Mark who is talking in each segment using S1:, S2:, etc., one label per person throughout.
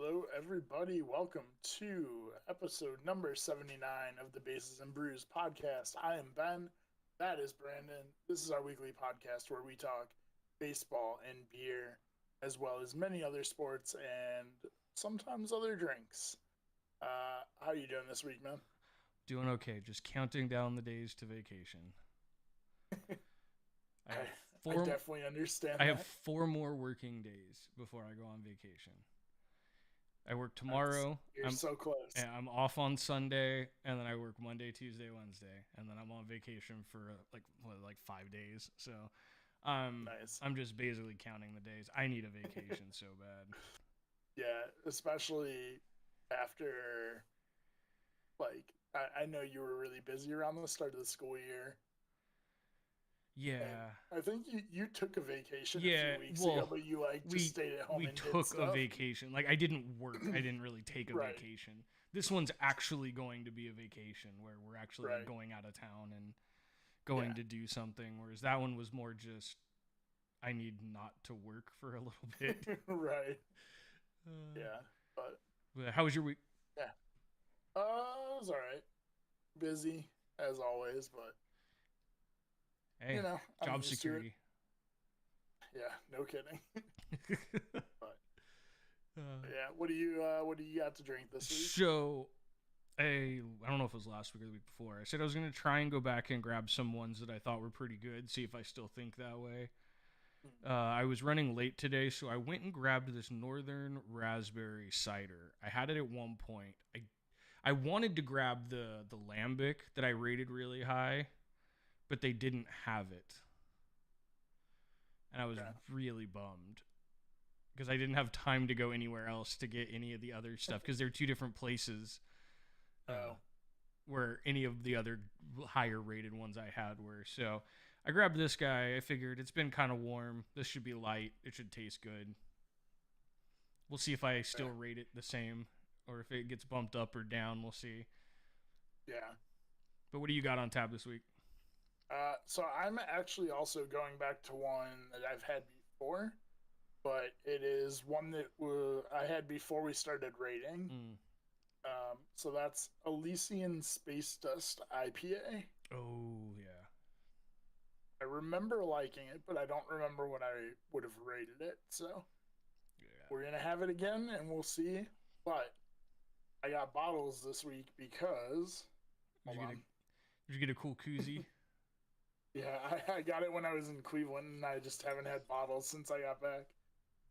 S1: Hello, everybody. Welcome to episode number 79 of the Bases and Brews podcast. I am Ben. That is Brandon. This is our weekly podcast where we talk baseball and beer, as well as many other sports and sometimes other drinks. How are you doing this week, man?
S2: Doing okay, just counting down the days to vacation. I
S1: I,
S2: have
S1: I
S2: four
S1: definitely understand
S2: I have
S1: that.
S2: 4 more working days before I go on vacation. I work
S1: That's
S2: tomorrow.
S1: You're so close.
S2: I'm off on Sunday, and then I work Monday, Tuesday, Wednesday, and then I'm on vacation for like 5 days. So,
S1: Nice.
S2: I'm just basically counting the days. I need a vacation so bad.
S1: Yeah, especially after I know you were really busy around the start of the school year, and
S2: Yeah,
S1: I think you took a vacation a
S2: yeah.
S1: few weeks ago,
S2: Well,
S1: but you just
S2: we
S1: stayed at home
S2: we
S1: and did
S2: took a
S1: stuff.
S2: vacation. Like I didn't work. I didn't really take a
S1: Right,
S2: vacation. This one's actually going to be a vacation where we're actually like
S1: right,
S2: going out of town and
S1: yeah,
S2: going to do something. Whereas that one was more just I need not to work for a little bit.
S1: right,
S2: Uh,
S1: yeah. But
S2: but how was your week?
S1: yeah, it was all right. Busy as always, but
S2: Hey,
S1: I'm
S2: job
S1: used to it.
S2: security.
S1: Yeah, no kidding. But
S2: uh,
S1: yeah, what do you got to drink this week?
S2: so I don't know if it was last week or the week before. I said I was gonna try and go back and grab some ones that I thought were pretty good. See if I still think that way. I was running late today, so I went and grabbed this Northern Raspberry Cider. I had it at one point. I wanted to grab the lambic that I rated really high, but they didn't have it, and I was
S1: Okay.
S2: really bummed because I didn't have time to go anywhere else to get any of the other stuff because they're two different places uh,
S1: Oh,
S2: where any of the other higher rated ones I had were. So I grabbed this guy. I figured it's been kind of warm. This should be light. It should taste good. We'll see if I
S1: okay.
S2: still rate it the same or if it gets bumped up or down. We'll see.
S1: Yeah.
S2: But what do you got on tap this week?
S1: So I'm actually also going back to one that I've had before, but it is one that I had before we started rating.
S2: Mm.
S1: So that's Elysian Space Dust IPA.
S2: Oh, yeah.
S1: I remember liking it, but I don't remember what I would have rated it. So
S2: Yeah.
S1: we're gonna have it again, and we'll see. But I got bottles this week because
S2: Did
S1: hold
S2: you get a
S1: on.
S2: Did you get a cool koozie?
S1: Yeah, I got it when I was in Cleveland, and I just haven't had bottles since I got back.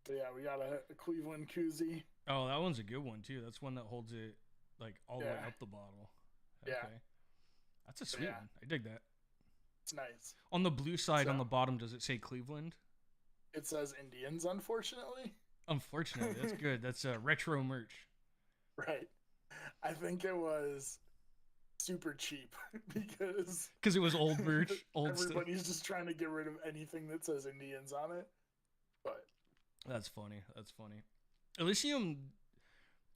S1: But yeah, we got a Cleveland koozie.
S2: Oh, that one's a good one too. That's one that holds it like all the way
S1: Yeah,
S2: up the bottle.
S1: yeah,
S2: Okay. That's a
S1: but
S2: sweet
S1: yeah,
S2: one. I dig that.
S1: it's nice.
S2: On the blue side on
S1: So
S2: the bottom does it say Cleveland?
S1: it says Indians, unfortunately.
S2: Unfortunately, that's good. That's retro merch.
S1: Right. I think it was super cheap because
S2: Cuz it was old merch, old stuff.
S1: everybody's just trying to get rid of anything that says Indians on it. But
S2: That's funny. That's funny. Elysium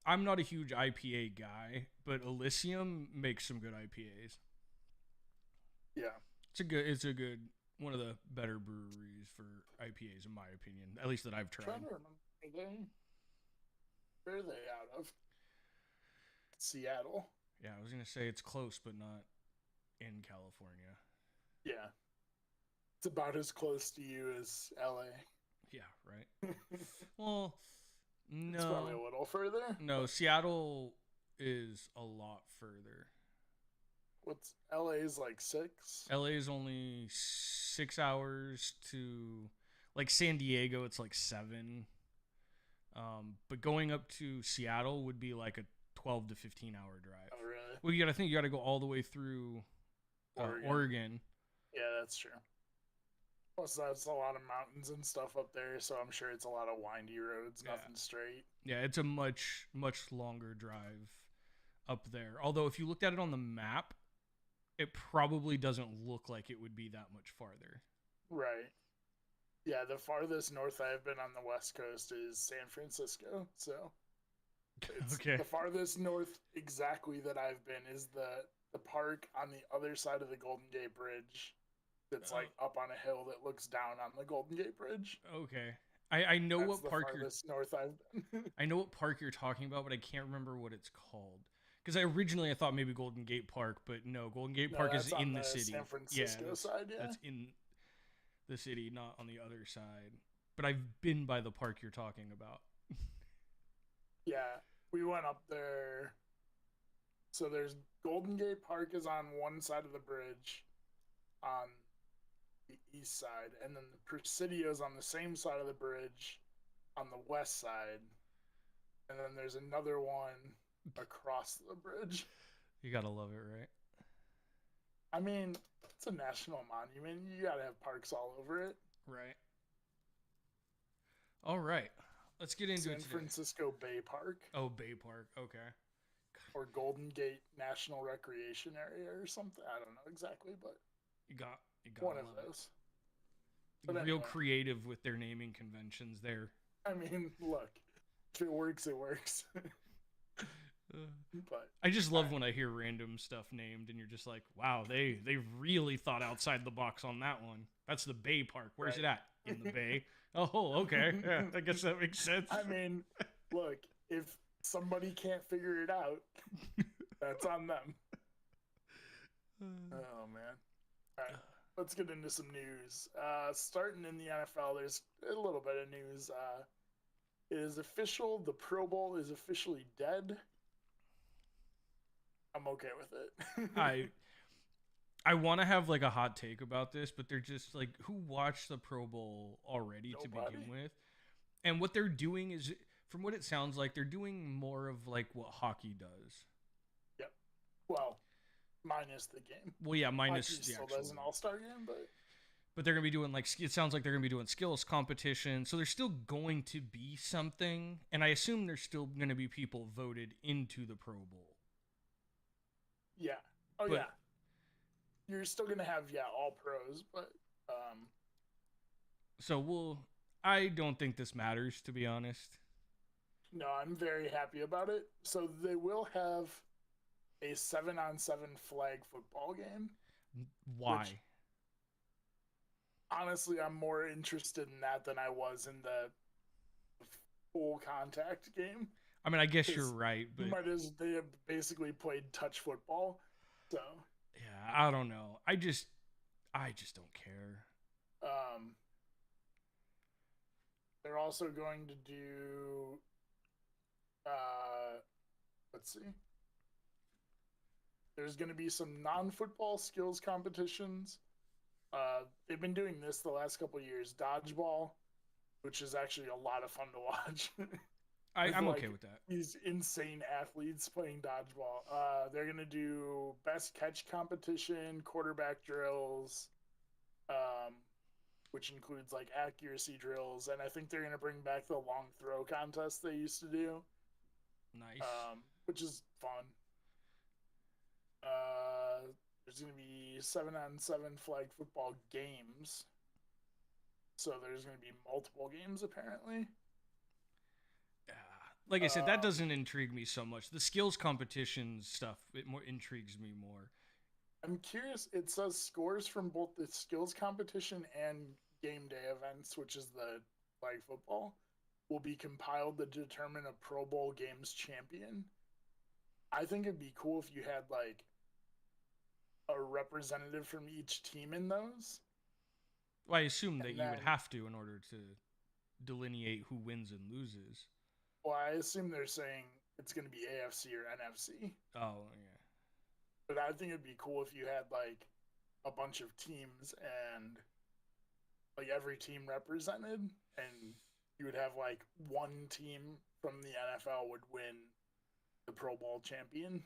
S2: I'm not a huge IPA guy, but Elysium makes some good IPAs.
S1: yeah,
S2: It's a good one of the better breweries for IPAs in my opinion, at least that I've
S1: I'm trying
S2: tried.
S1: to remember where are they out of? Seattle.
S2: Yeah, I was gonna say it's close, but not in California.
S1: Yeah, it's about as close to you as LA.
S2: Yeah, right. Well,
S1: It's probably a
S2: no,
S1: little further,
S2: no.
S1: but
S2: Seattle is a lot further.
S1: what's LA's like 6?
S2: LA is only 6 hours to, like San Diego. It's like 7. But going up to Seattle would be like a 12 to 15 hour drive.
S1: Oh, really?
S2: Well, you got to go all the way through
S1: Oregon.
S2: Oregon.
S1: Yeah, that's true. Plus, that's a lot of mountains and stuff up there, so I'm sure it's a lot of windy roads,
S2: Yeah,
S1: nothing straight.
S2: yeah. It's a much longer drive up there. Although if you looked at it on the map, it probably doesn't look like it would be that much farther.
S1: Right. Yeah, the farthest north I've been on the West Coast is San Francisco. So it's
S2: Okay.
S1: the farthest north exactly that I've been is the park on the other side of the Golden Gate Bridge that's
S2: Uh,
S1: like up on a hill that looks down on the Golden Gate Bridge.
S2: okay. I know
S1: That's
S2: what
S1: the
S2: park
S1: farthest north I've been.
S2: I know what park you're talking about, but I can't remember what it's called. Because I thought maybe Golden Gate Park, but no, Golden Gate
S1: No,
S2: Park is
S1: that's on
S2: in the
S1: the
S2: city.
S1: San
S2: Yeah,
S1: Francisco side, yeah.
S2: that's in the city, not on the other side. But I've been by the park you're talking about.
S1: Yeah, we went up there. So there's Golden Gate Park is on one side of the bridge on the east side, and then the Presidio's on the same side of the bridge on the west side. And then there's another one across the bridge.
S2: You gotta love it, right?
S1: I mean, it's a national monument. You gotta have parks all over it.
S2: Right. All right. Let's get into it
S1: San
S2: today.
S1: Francisco Bay Park.
S2: Oh, Bay Park. Okay.
S1: Or Golden Gate National Recreation Area or something. I don't know exactly, but
S2: You got
S1: one of those.
S2: But real anyway. Creative with their naming conventions there.
S1: I mean, look, if it works, it works. But
S2: I just love when I hear random stuff named and you're just like, wow, they really thought outside the box on that one. That's the Bay Park. Where's it at? In the Bay. Oh, okay. Yeah, I guess that makes sense.
S1: I mean, look, if somebody can't figure it out, that's on them. Oh, man. All right, let's get into some news. Starting in the NFL, there's a little bit of news. It is official. The Pro Bowl is officially dead. I'm okay with
S2: it. I want to have like a hot take about this, but they're just like, who watched the Pro Bowl already to begin with? And what they're doing is, from what it sounds like, they're doing more of like what hockey does.
S1: Yep. Well, minus the game.
S2: Well, yeah, minus
S1: hockey
S2: the
S1: still
S2: actual
S1: does an all-star game,
S2: but they're gonna be doing like, it sounds like they're gonna be doing skills competition. So there's still going to be something, and I assume there's still gonna be people voted into the Pro Bowl.
S1: Yeah. Oh, yeah. You're still going to have, all pros, but...
S2: So I don't think this matters, to be honest.
S1: No, I'm very happy about it. So they will have a 7-on-7 flag football game.
S2: Why?
S1: Which, honestly, I'm more interested in that than I was in the full contact game.
S2: I mean, I guess you're right, but
S1: they have basically played touch football, so
S2: yeah, I don't know. I just don't care.
S1: They're also going to do, let's see. There's going to be some non-football skills competitions. They've been doing this the last couple of years. Dodgeball, which is actually a lot of fun to watch.
S2: I'm okay with that.
S1: These insane athletes playing dodgeball. They're going to do best catch competition, quarterback drills, which includes like accuracy drills. And I think they're going to bring back the long throw contest they used to do.
S2: Nice.
S1: Which is fun. There's going to be 7-on-7 flag football games. So there's going to be multiple games apparently.
S2: Like I said, that doesn't intrigue me so much. The skills competition stuff, it more intrigues me more.
S1: I'm curious. It says scores from both the skills competition and game day events, which is the flag football, will be compiled to determine a Pro Bowl games champion. I think it'd be cool if you had like a representative from each team in those.
S2: Well, I assume that you would have to in order to delineate who wins and loses.
S1: Well, I assume they're saying it's going to be AFC or NFC.
S2: Oh, yeah.
S1: But I think it'd be cool if you had, like, a bunch of teams and, like, every team represented, and you would have, like, one team from the NFL would win the Pro Bowl champion.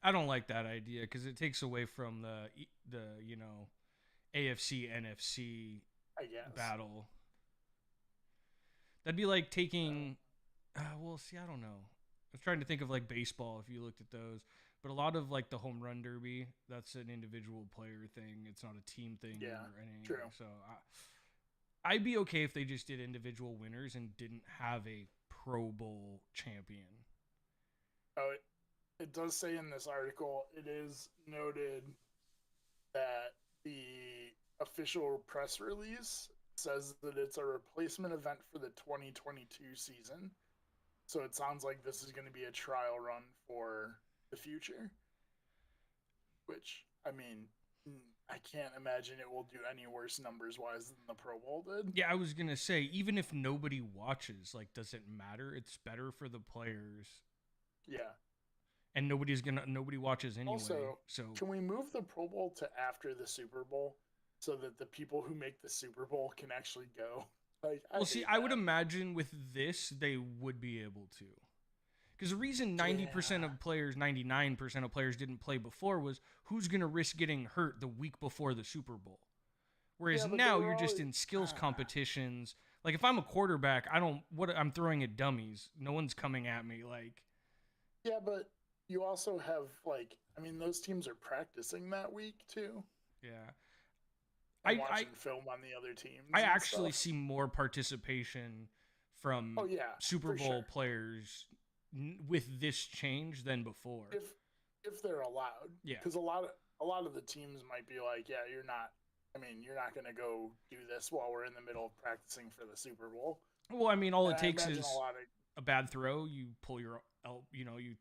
S2: I don't like that idea because it takes away from the AFC, NFC battle. That'd be like taking... well, see, I don't know. I was trying to think of like baseball if you looked at those, but a lot of like the home run derby, that's an individual player thing. It's not a team thing or anything.
S1: True.
S2: So I'd be okay if they just did individual winners and didn't have a Pro Bowl champion.
S1: Oh, it does say in this article, it is noted that the official press release says that it's a replacement event for the 2022 season. So it sounds like this is going to be a trial run for the future, which, I mean, I can't imagine it will do any worse numbers wise than the Pro Bowl did.
S2: Yeah, I was gonna say, even if nobody watches, like, does it matter? It's better for the players,
S1: Yeah.
S2: and nobody watches anyway.
S1: Also,
S2: So
S1: can we move the Pro Bowl to after the Super Bowl so that the people who make the Super Bowl can actually go? Like,
S2: well, see,
S1: hate
S2: I would
S1: that.
S2: imagine with this they would be able to. Because the reason 90%
S1: Yeah.
S2: of players, 99% of players didn't play before was who's going to risk getting hurt the week before the Super Bowl. Whereas
S1: Yeah, but they
S2: now
S1: were
S2: you're just
S1: all.
S2: in skills competitions. Like if I'm a quarterback, I'm throwing at dummies. No one's coming at me like
S1: Yeah, but you also have, like, I mean, those teams are practicing that week too
S2: yeah.
S1: and
S2: I
S1: watching film on the other teams
S2: I
S1: and
S2: actually
S1: stuff.
S2: see more participation from
S1: Oh, yeah,
S2: Super
S1: for
S2: Bowl
S1: sure.
S2: players with this change than before.
S1: If they're allowed,
S2: Yeah.
S1: because a lot of the teams might be like, yeah, you're not. I mean, you're not going to go do this while we're in the middle of practicing for the Super Bowl.
S2: Well, I mean, all
S1: And
S2: it
S1: I
S2: takes
S1: imagine a
S2: is
S1: lot of.
S2: a bad throw. You pull you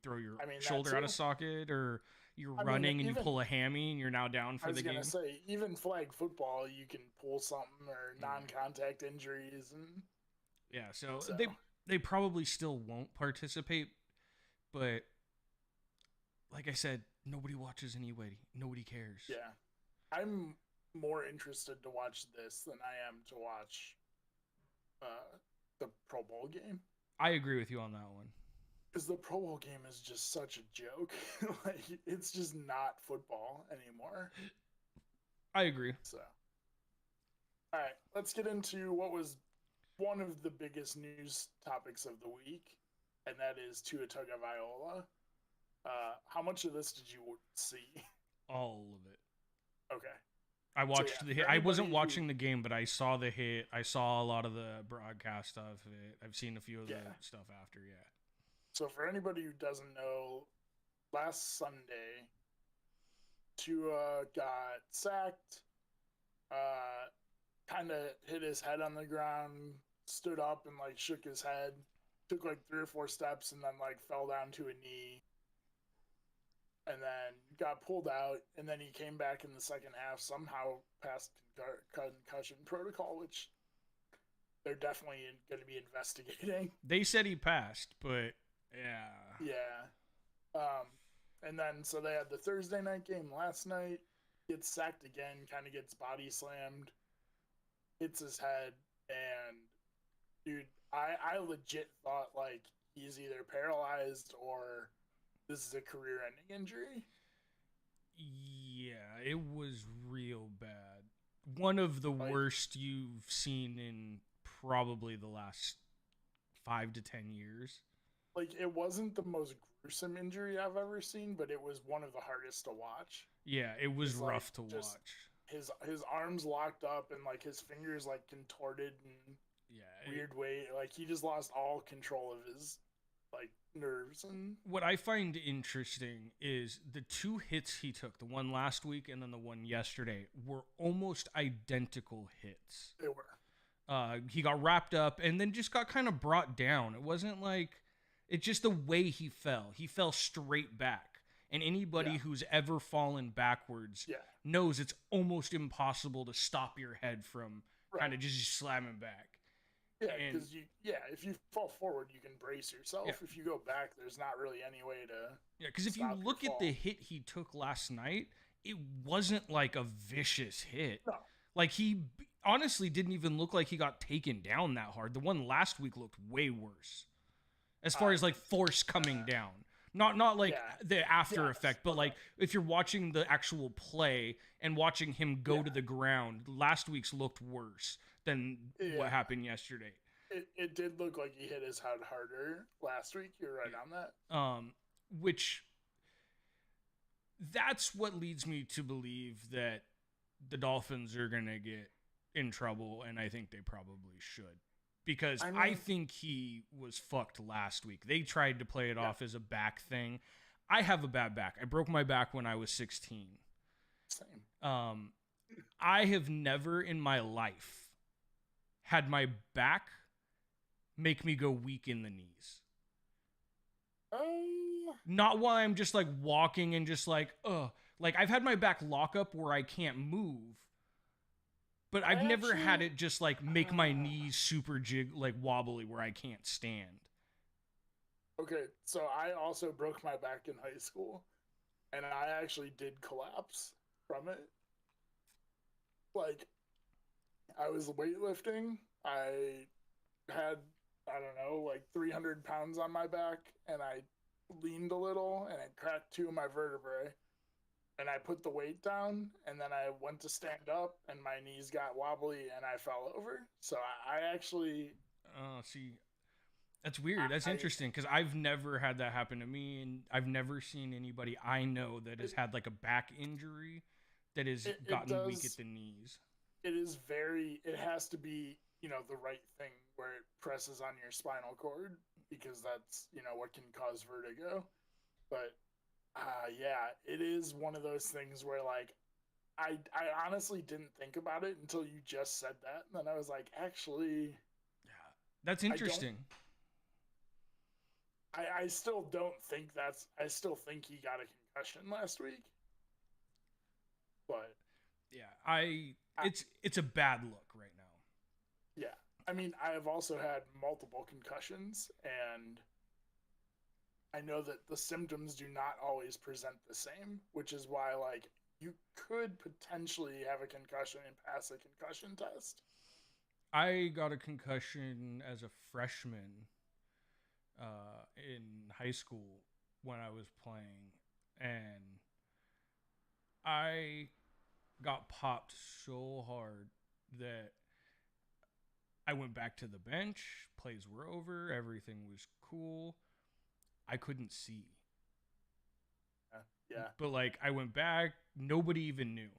S2: throw your
S1: I mean, that
S2: shoulder out of
S1: too.
S2: socket, or you're
S1: I mean,
S2: running and you
S1: even
S2: pull a hammy and you're now down
S1: I
S2: for
S1: was
S2: the
S1: gonna
S2: game.
S1: say, even flag football, you can pull something or
S2: Yeah.
S1: non-contact injuries, and
S2: Yeah, so
S1: so
S2: they probably still won't participate, but like I said, nobody watches anyway. Nobody cares.
S1: yeah, I'm more interested to watch this than I am to watch the Pro Bowl game,
S2: I agree with you on that one.
S1: because the Pro Bowl game is just such a joke. Like, it's just not football anymore.
S2: I agree.
S1: So, all right, let's get into what was one of the biggest news topics of the week, and that is Tua Tagovailoa. How much of this did you see?
S2: All of it.
S1: Okay.
S2: I watched
S1: yeah,
S2: the hit. I wasn't watching the game, but I saw the hit. I saw a lot of the broadcast stuff. I've seen a few of the stuff after. Yeah.
S1: So for anybody who doesn't know, last Sunday, Tua got sacked, kind of hit his head on the ground, stood up and like shook his head, took like 3 or 4 steps, and then like fell down to a knee, and then got pulled out, and then he came back in the second half, somehow passed concussion protocol, which they're definitely going to be investigating.
S2: They said he passed, but yeah.
S1: Yeah. And then so they had the Thursday night game last night. Gets sacked again, kind of gets body slammed, hits his head, and dude, I legit thought like he's either paralyzed or this is a career-ending injury.
S2: Yeah, it was real bad. One of the worst you've seen in probably the last 5 to 10 years.
S1: Like, it wasn't the most gruesome injury I've ever seen, but it was one of the hardest to watch.
S2: Yeah, it was rough to watch.
S1: His arms locked up and like his fingers like contorted in weird way. Like, he just lost all control of his like nerves. And
S2: what I find interesting is the 2 hits he took, the one last week and then the one yesterday, were almost identical hits.
S1: They were.
S2: He got wrapped up and then just got kind of brought down. It wasn't like, it's just the way he fell. He fell straight back. And anybody who's ever fallen backwards knows it's almost impossible to stop your head from kind of just slamming back.
S1: Yeah, because if you fall forward, you can brace yourself. Yeah. If you go back, there's not really any way to.
S2: Yeah, because if you look at the hit he took last night, it wasn't like a vicious hit.
S1: No.
S2: Like, he honestly didn't even look like he got taken down that hard. The one last week looked way worse. As far as like force coming down. Not like the after effect, but like if you're watching the actual play and watching him go to the ground, last week's looked worse than what happened yesterday.
S1: It did look like he hit his head harder last week. You're right on that.
S2: Which that's what leads me to believe that the Dolphins are going to get in trouble, and I think they probably should. Because I think he was fucked last week. They tried to play it off as a back thing. I have a bad back. I broke my back when I was 16.
S1: Same.
S2: I have never in my life had my back make me go weak in the knees. Not while I'm just like walking and just like, like I've had my back lock up where I can't move, but I've never had it just like make my knees super like wobbly where I can't stand.
S1: Okay, so I also broke my back in high school, and I actually did collapse from it. Like, I was weightlifting. I had, I don't know, like 300 pounds on my back, and I leaned a little, and it cracked two of my vertebrae. And I put the weight down, and then I went to stand up, and my knees got wobbly, and I fell over. So I actually.
S2: See, that's weird. That's interesting because I've never had that happen to me, and I've never seen anybody I know that has had like a back injury that has gotten weak at the knees.
S1: It is very. It has to be, the right thing where it presses on your spinal cord, because that's, what can cause vertigo. But yeah, it is one of those things where, like, I honestly didn't think about it until you just said that, and then I was like, actually,
S2: yeah, that's interesting.
S1: I still don't think that's. I still think he got a concussion last week, but
S2: yeah, it's a bad look right now.
S1: Yeah, I mean, I have also had multiple concussions, and I know that the symptoms do not always present the same, which is why, like, you could potentially have a concussion and pass a concussion test.
S2: I got a concussion as a freshman in high school when I was playing, and I got popped so hard that I went back to the bench. Plays were over. Everything was cool. I couldn't see.
S1: Yeah.
S2: But like I went back, nobody even knew.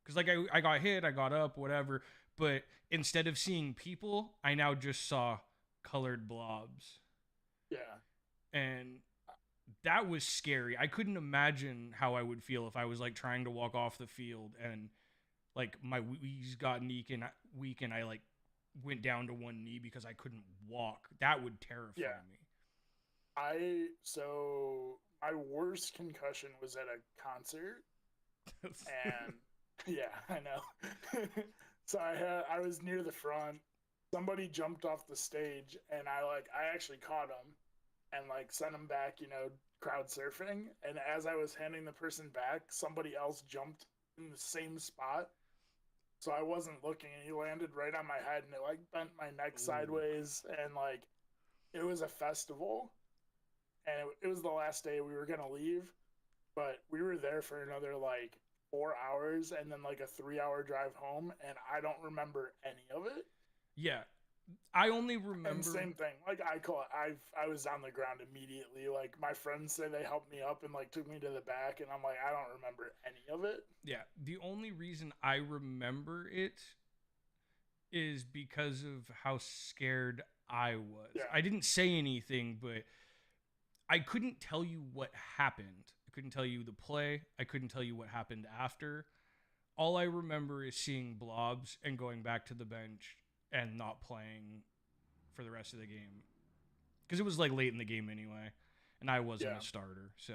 S2: Cuz like I got hit, I got up, whatever, but instead of seeing people, I now just saw colored blobs.
S1: Yeah.
S2: And that was scary. I couldn't imagine how I would feel if I was like trying to walk off the field and like my knees got weak and I like went down to one knee because I couldn't walk. That would terrify me.
S1: So my worst concussion was at a concert, and yeah, I know. So I was near the front. Somebody jumped off the stage, and I actually caught him, and like sent him back, crowd surfing. And as I was handing the person back, somebody else jumped in the same spot. So I wasn't looking, and he landed right on my head, and it like bent my neck sideways, and like it was a festival, and it was the last day we were gonna leave, but we were there for another like 4 hours, and then like a 3-hour drive home, and I don't remember any of it.
S2: Yeah, I only remember.
S1: And same thing, like I was on the ground immediately. Like my friends say they helped me up and like took me to the back, and I'm like, I don't remember any of it.
S2: Yeah, the only reason I remember it is because of how scared I was.
S1: Yeah.
S2: I didn't say anything, but I couldn't tell you what happened. I couldn't tell you the play. I couldn't tell you what happened after. All I remember is seeing blobs and going back to the bench and not playing for the rest of the game. Because it was like late in the game anyway, and I wasn't a starter. So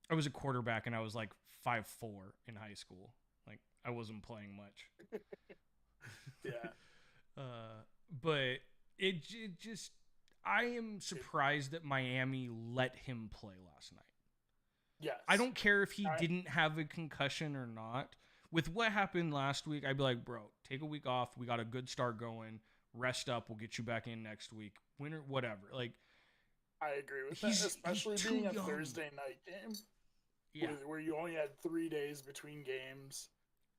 S2: I was a quarterback, and I was like 5'4" in high school. Like I wasn't playing much.
S1: Yeah.
S2: But it just, I am surprised that Miami let him play last night.
S1: Yes.
S2: I don't care if he didn't have a concussion or not. With what happened last week, I'd be like, bro, take a week off. We got a good start going. Rest up. We'll get you back in next week. Winner, whatever. Like,
S1: I agree with that, especially being a Thursday night game. Yeah. Where you only had 3 days between games.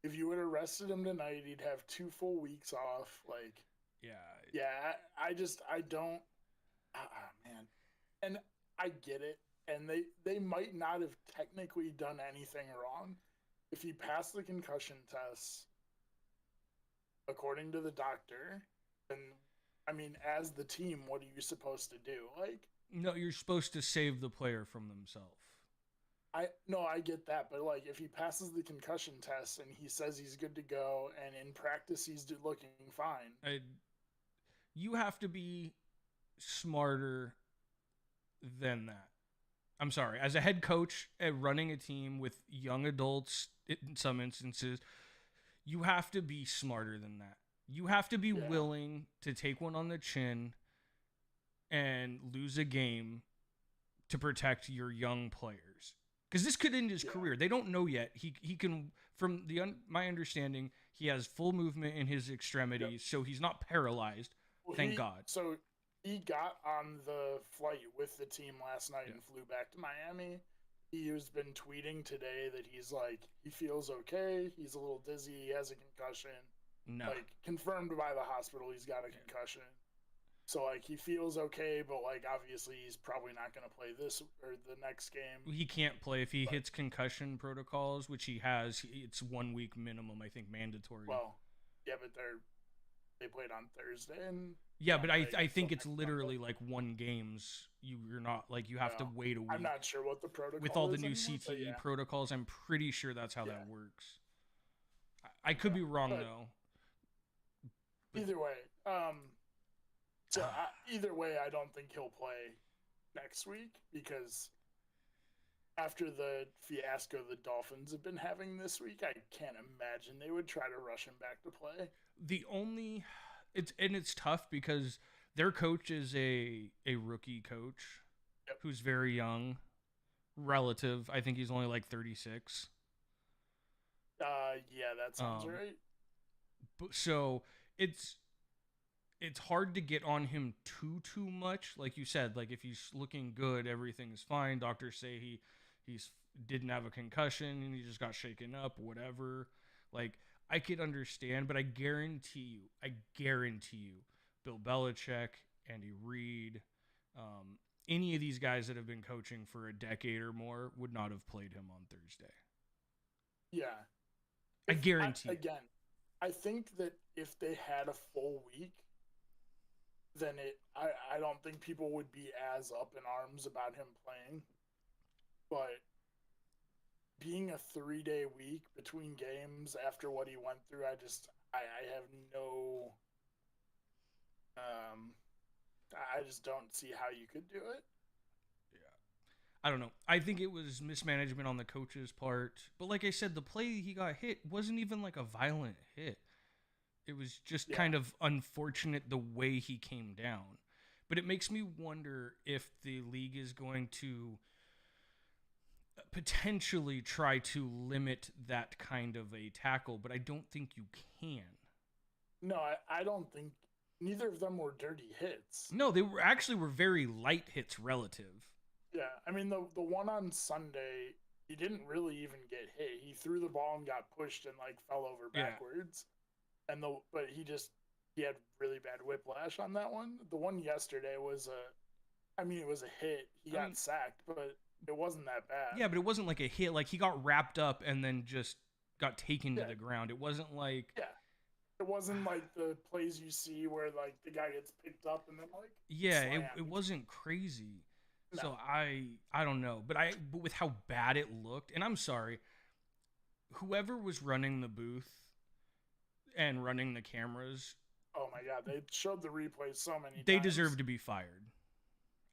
S1: If you would have rested him tonight, he'd have 2 full weeks off. Like, yeah. I don't. Man, and I get it. And they might not have technically done anything wrong. If you pass the concussion test, according to the doctor, then, I mean, as the team, what are you supposed to do? Like,
S2: no, you're supposed to save the player from themselves.
S1: I get that, but like if he passes the concussion test and he says he's good to go, and in practice he's looking fine.
S2: You have to be smarter than that. I'm sorry. As a head coach at running a team with young adults, in some instances, you have to be smarter than that. You have to be
S1: Yeah.
S2: willing to take one on the chin and lose a game to protect your young players. Because this could end his career. They don't know yet. He can, from my understanding, he has full movement in his extremities, so he's not paralyzed.
S1: Well,
S2: Thank God.
S1: So he got on the flight with the team last night and flew back to Miami. He has been tweeting today that he's like, he feels okay. He's a little dizzy. He has a concussion.
S2: No.
S1: Like, confirmed by the hospital, he's got a concussion. So, like, he feels okay, but, like, obviously he's probably not going to play this or the next game.
S2: He can't play if he hits concussion protocols, which he has. It's 1 week minimum, I think, mandatory.
S1: Well, yeah, but they played on Thursday. And
S2: yeah, but I think it's literally like 1 games. You're not, like, you have to wait a week.
S1: I'm not sure what the protocol
S2: with all the new
S1: anymore,
S2: CTE protocols, I'm pretty sure that's how that works. I could be wrong, though.
S1: Either way, either way, I don't think he'll play next week because after the fiasco the Dolphins have been having this week, I can't imagine they would try to rush him back to play.
S2: It's tough because their coach is a rookie coach who's very young, relative. I think he's only like 36.
S1: Yeah, that sounds right.
S2: So it's hard to get on him too much. Like you said, like if he's looking good, everything's fine. Doctors say he's didn't have a concussion and he just got shaken up, whatever. Like I could understand, but I guarantee you, Bill Belichick, Andy Reid, any of these guys that have been coaching for a decade or more would not have played him on Thursday.
S1: Yeah.
S2: I guarantee.
S1: Again, I think that if they had a full week, then I don't think people would be as up in arms about him playing. But being a 3-day week between games after what he went through, I have no I just don't see how you could do it.
S2: Yeah. I don't know. I think it was mismanagement on the coach's part. But like I said, the play he got hit wasn't even like a violent hit. It was just kind of unfortunate the way he came down. But it makes me wonder if the league is going to potentially try to limit that kind of a tackle, but I don't think you can.
S1: No, I don't think neither of them were dirty hits.
S2: No, they were very light hits relative.
S1: Yeah, I mean the one on Sunday, he didn't really even get hit. He threw the ball and got pushed and like fell over backwards. And but he had really bad whiplash on that one. The one yesterday was it was a hit. He got sacked, but it wasn't that bad.
S2: Yeah, but it wasn't like a hit. Like he got wrapped up and then just got taken to the ground. It wasn't like
S1: it wasn't like the plays you see where like the guy gets picked up and then like
S2: it wasn't crazy.
S1: No.
S2: So I don't know, but with how bad it looked, and I'm sorry, whoever was running the booth and running the cameras.
S1: Oh my God, they showed the replay so many times.
S2: They deserve to be fired.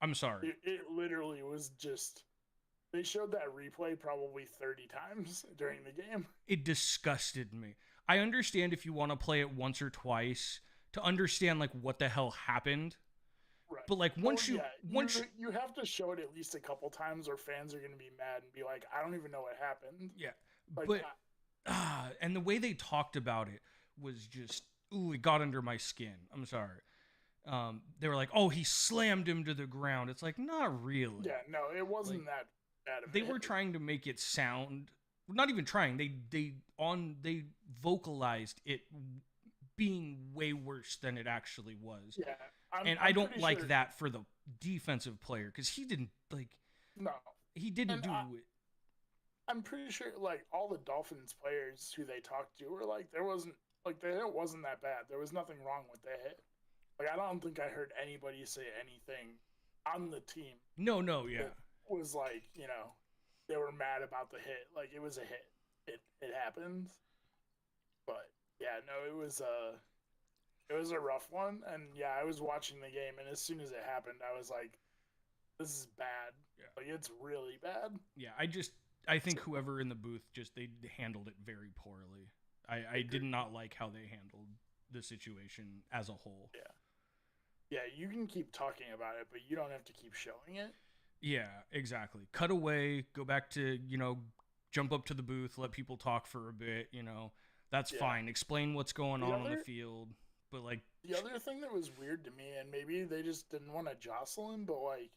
S2: I'm sorry.
S1: It literally was just, they showed that replay probably 30 times during the game.
S2: It disgusted me. I understand if you want to play it once or twice to understand like what the hell happened.
S1: Right.
S2: But like once you
S1: have to show it at least a couple times or fans are going to be mad and be like, I don't even know what happened.
S2: Yeah.
S1: Like,
S2: but and the way they talked about it was just, it got under my skin. I'm sorry. They were like, oh, he slammed him to the ground. It's like, not really.
S1: Yeah, no, it wasn't that bad of
S2: They were trying to make it sound, not even trying. They vocalized it being way worse than it actually was.
S1: Yeah.
S2: I don't like that for the defensive player because he didn't do it.
S1: I'm pretty sure like all the Dolphins players who they talked to were like, it wasn't that bad. There was nothing wrong with the hit. Like I don't think I heard anybody say anything on the team.
S2: No, yeah.
S1: Was like, they were mad about the hit. Like it was a hit. It happened. But yeah, no, it was a rough one. And yeah, I was watching the game, and as soon as it happened, I was like, this is bad.
S2: Yeah.
S1: Like it's really bad.
S2: Yeah, I think
S1: So,
S2: whoever in the booth they handled it very poorly. I did
S1: agreed.
S2: not like how they handled the situation as a whole.
S1: Yeah. Yeah, you can keep talking about it, but you don't have to keep showing it.
S2: Yeah, exactly. Cut away, go back to, jump up to the booth, let people talk for a bit, That's
S1: Yeah.
S2: fine. Explain what's going
S1: The
S2: on the
S1: other
S2: field. But like
S1: the other thing that was weird to me, and maybe they just didn't want to jostle him, but like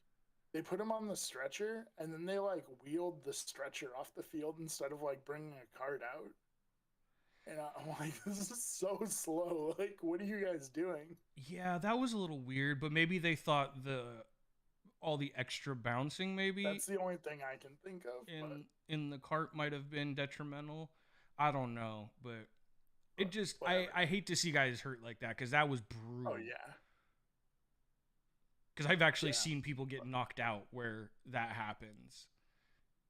S1: they put him on the stretcher and then they like wheeled the stretcher off the field instead of like bringing a cart out. And I'm like, this is so slow. Like, what are you guys doing?
S2: yeah, that was a little weird, but maybe they thought the all the extra bouncing maybe
S1: That's the only thing I can think of.
S2: in the cart might have been detrimental. I don't know, but it
S1: But
S2: just
S1: whatever.
S2: I hate to see guys hurt like that because that was
S1: Oh
S2: brutal.
S1: yeah,
S2: Because I've actually
S1: yeah,
S2: seen people get
S1: but,
S2: knocked out where that happens.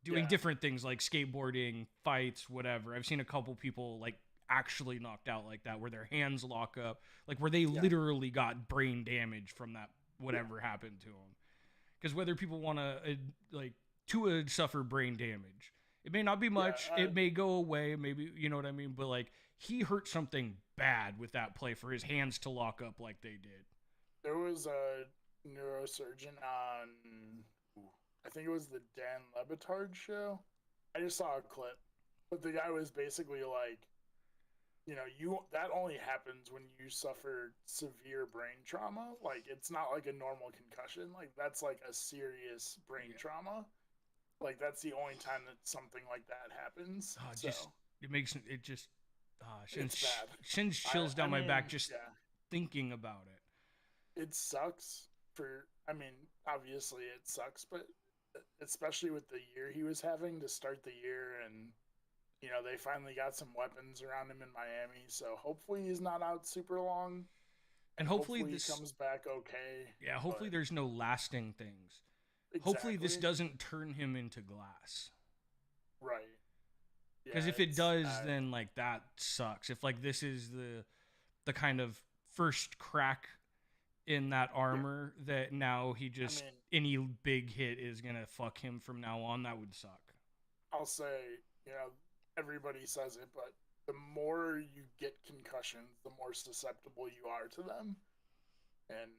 S2: Doing
S1: yeah,
S2: different things like skateboarding, fights, whatever. I've seen a couple people like actually knocked out like that where their hands lock up, like where they
S1: yeah,
S2: literally got brain damage from that
S1: yeah,
S2: whatever happened to them. Because whether people want to like to suffer brain damage, it may not be
S1: yeah.
S2: much. It may go away. Maybe you know what I mean. But like he hurt something bad with that play for his hands to lock up like they did.
S1: There was a neurosurgeon on, I think it was the Dan Lebitard show. I just saw a clip, but the guy was basically like, you that only happens when you suffer severe brain trauma. Like it's not like a normal concussion. Like that's like a serious brain
S2: Yeah.
S1: trauma. Like that's the only time that something like that happens. So
S2: Just it makes it just
S1: it's bad.
S2: sends chills
S1: I
S2: down my back
S1: mean,
S2: just
S1: yeah,
S2: thinking about it.
S1: it sucks for. I mean, obviously it sucks, but especially with the year he was having to start the year, and they finally got some weapons around him in Miami. So hopefully he's not out super long,
S2: And
S1: and
S2: hopefully
S1: hopefully he
S2: this
S1: comes back okay.
S2: yeah, hopefully
S1: But
S2: there's no lasting things. Hopefully this
S1: exactly
S2: doesn't turn him into glass.
S1: right.
S2: Because
S1: Yeah,
S2: if it
S1: it's.
S2: does, then like that sucks. If like this is the kind of first crack in that
S1: Yeah.
S2: armor that now he
S1: I
S2: just
S1: mean,
S2: any big hit is gonna fuck him from now on, that would suck.
S1: I'll say, everybody says it, but the more you get concussions, the more susceptible you are to them. And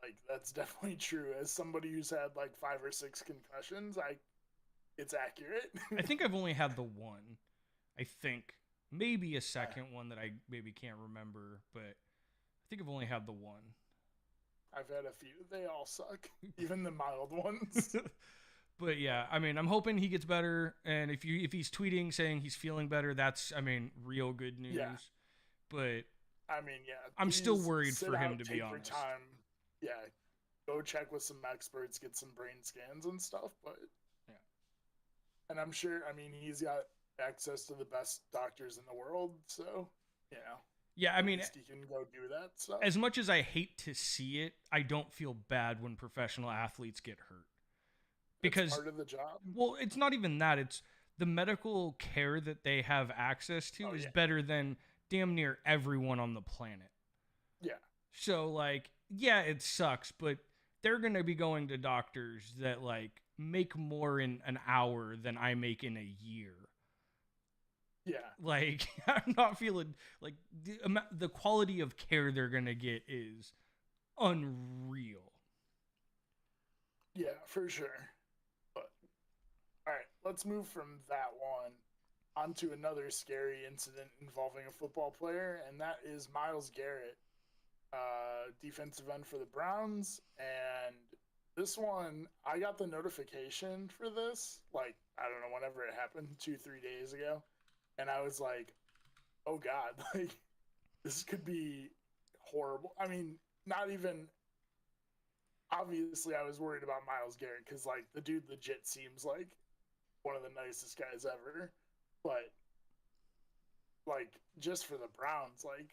S1: like that's definitely true. As somebody who's had like 5 or 6 concussions, it's accurate.
S2: I think I've only had the one. I think maybe a second one that I maybe can't remember, but I think I've only had the one.
S1: I've had a few. They all suck, even the mild ones.
S2: But yeah,
S1: But
S2: I mean, I'm hoping he gets better. And if he's tweeting saying he's feeling better, that's real good news.
S1: yeah,
S2: But
S1: I mean, yeah,
S2: I'm still
S1: please
S2: worried
S1: sit
S2: for him
S1: out,
S2: to be
S1: take your
S2: honest.
S1: time. Yeah, go check with some experts, get some brain scans and stuff. But
S2: Yeah.
S1: and I'm sure. I mean, he's got access to the best doctors in the world, so
S2: Yeah, I
S1: at
S2: mean,
S1: least he can go do that stuff.
S2: as much as I hate to see it, I don't feel bad when professional athletes get hurt
S1: It's
S2: because,
S1: part of the job.
S2: well, it's not even that. It's the medical care that they have access to
S1: Oh
S2: is
S1: yeah,
S2: better than damn near everyone on the planet.
S1: yeah,
S2: So, like, yeah, it sucks, but they're going to be going to doctors that, like, make more in an hour than I make in a year.
S1: yeah,
S2: Like, I'm not feeling like the quality of care they're going to get is unreal.
S1: yeah, for sure. But all right, let's move from that one onto another scary incident involving a football player, and that is Miles Garrett, defensive end for the Browns. And this one, I got the notification for this, like, I don't know, whenever it happened, 2, 3 days ago. And I was like, oh God, like, this could be horrible. I mean, not even, obviously, I was worried about Miles Garrett because, like, the dude legit seems like one of the nicest guys ever. But, like, just for the Browns, like,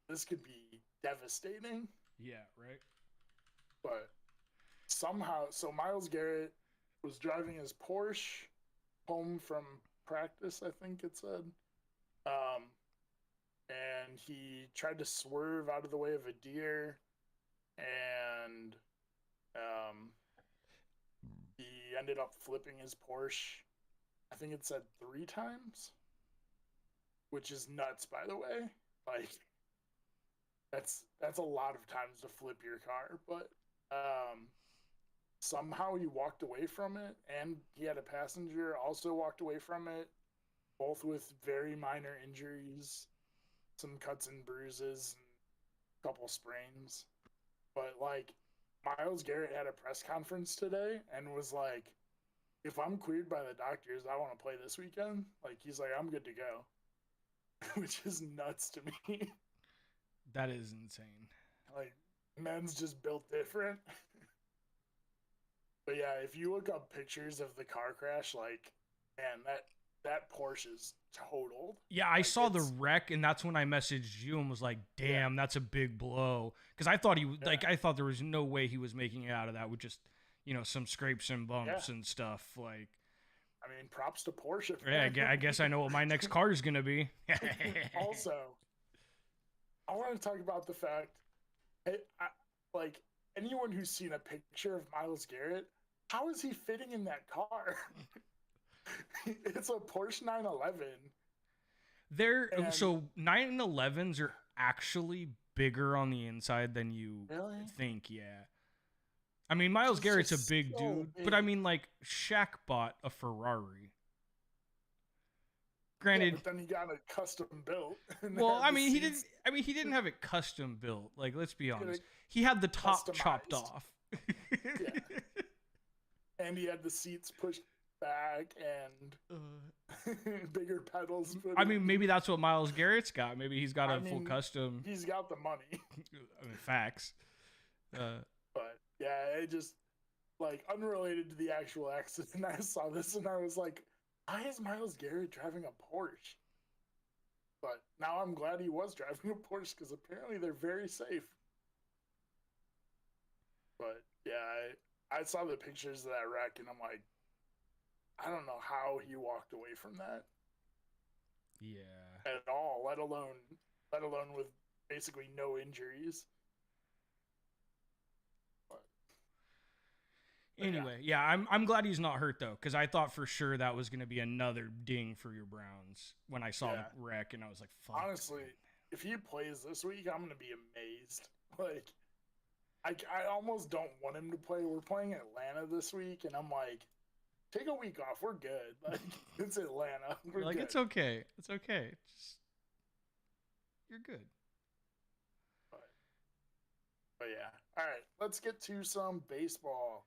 S1: this could be devastating.
S2: Yeah, right?
S1: But somehow, so Miles Garrett was driving his Porsche home from practice, I think it said. And he tried to swerve out of the way of a deer, and he ended up flipping his Porsche. I think it said 3 times, which is nuts, by the way. Like, that's a lot of times to flip your car, but somehow he walked away from it, and he had a passenger also walked away from it, both with very minor injuries, some cuts and bruises, and a couple sprains. But like, Myles Garrett had a press conference today and was like, if I'm cleared by the doctors, I want to play this weekend. Like, he's like, I'm good to go. Which is nuts to me.
S2: That is insane.
S1: Like, men's just built different. But yeah, if you look up pictures of the car crash, like, man, that Porsche is totaled.
S2: Yeah, I saw the wreck, and that's when I messaged you and was like, damn, that's a big blow. Because I thought I thought there was no way he was making it out of that with just, some scrapes and bumps and stuff. Like,
S1: I mean, props to Porsche.
S2: Yeah, I guess I know what my next car is going to be.
S1: Also, I want to talk about the fact, like, anyone who's seen a picture of Myles Garrett, how is he fitting in that car? It's a Porsche 911.
S2: So 911s are actually bigger on the inside than you think, yeah. I mean, Myles Garrett's a big dude, but I mean, like, Shaq bought a Ferrari. Granted,
S1: but then he got it custom built.
S2: Well, I mean, he didn't have it custom built. Like, let's be honest, he had the top chopped off.
S1: Yeah. And he had the seats pushed back and bigger pedals.
S2: I mean, maybe that's what Myles Garrett's got. Maybe he's got a full custom.
S1: He's got the money.
S2: I mean, facts.
S1: But yeah, it just, like, unrelated to the actual accident. I saw this and I was like, why is Myles Garrett driving a Porsche? But now I'm glad he was driving a Porsche, because apparently they're very safe. But yeah, I saw the pictures of that wreck and I'm like, I don't know how he walked away from that.
S2: Yeah.
S1: At all, let alone with basically no injuries.
S2: Anyway, yeah, I'm glad he's not hurt, though, because I thought for sure that was going to be another ding for your Browns when I saw the wreck, and I was like, fuck.
S1: Honestly, if he plays this week, I'm going to be amazed. Like, I almost don't want him to play. We're playing Atlanta this week, and I'm like, take a week off. We're good. Like, it's Atlanta. We're
S2: like,
S1: good.
S2: It's okay. It's okay. Just, you're good.
S1: But yeah. All right, let's get to some baseball.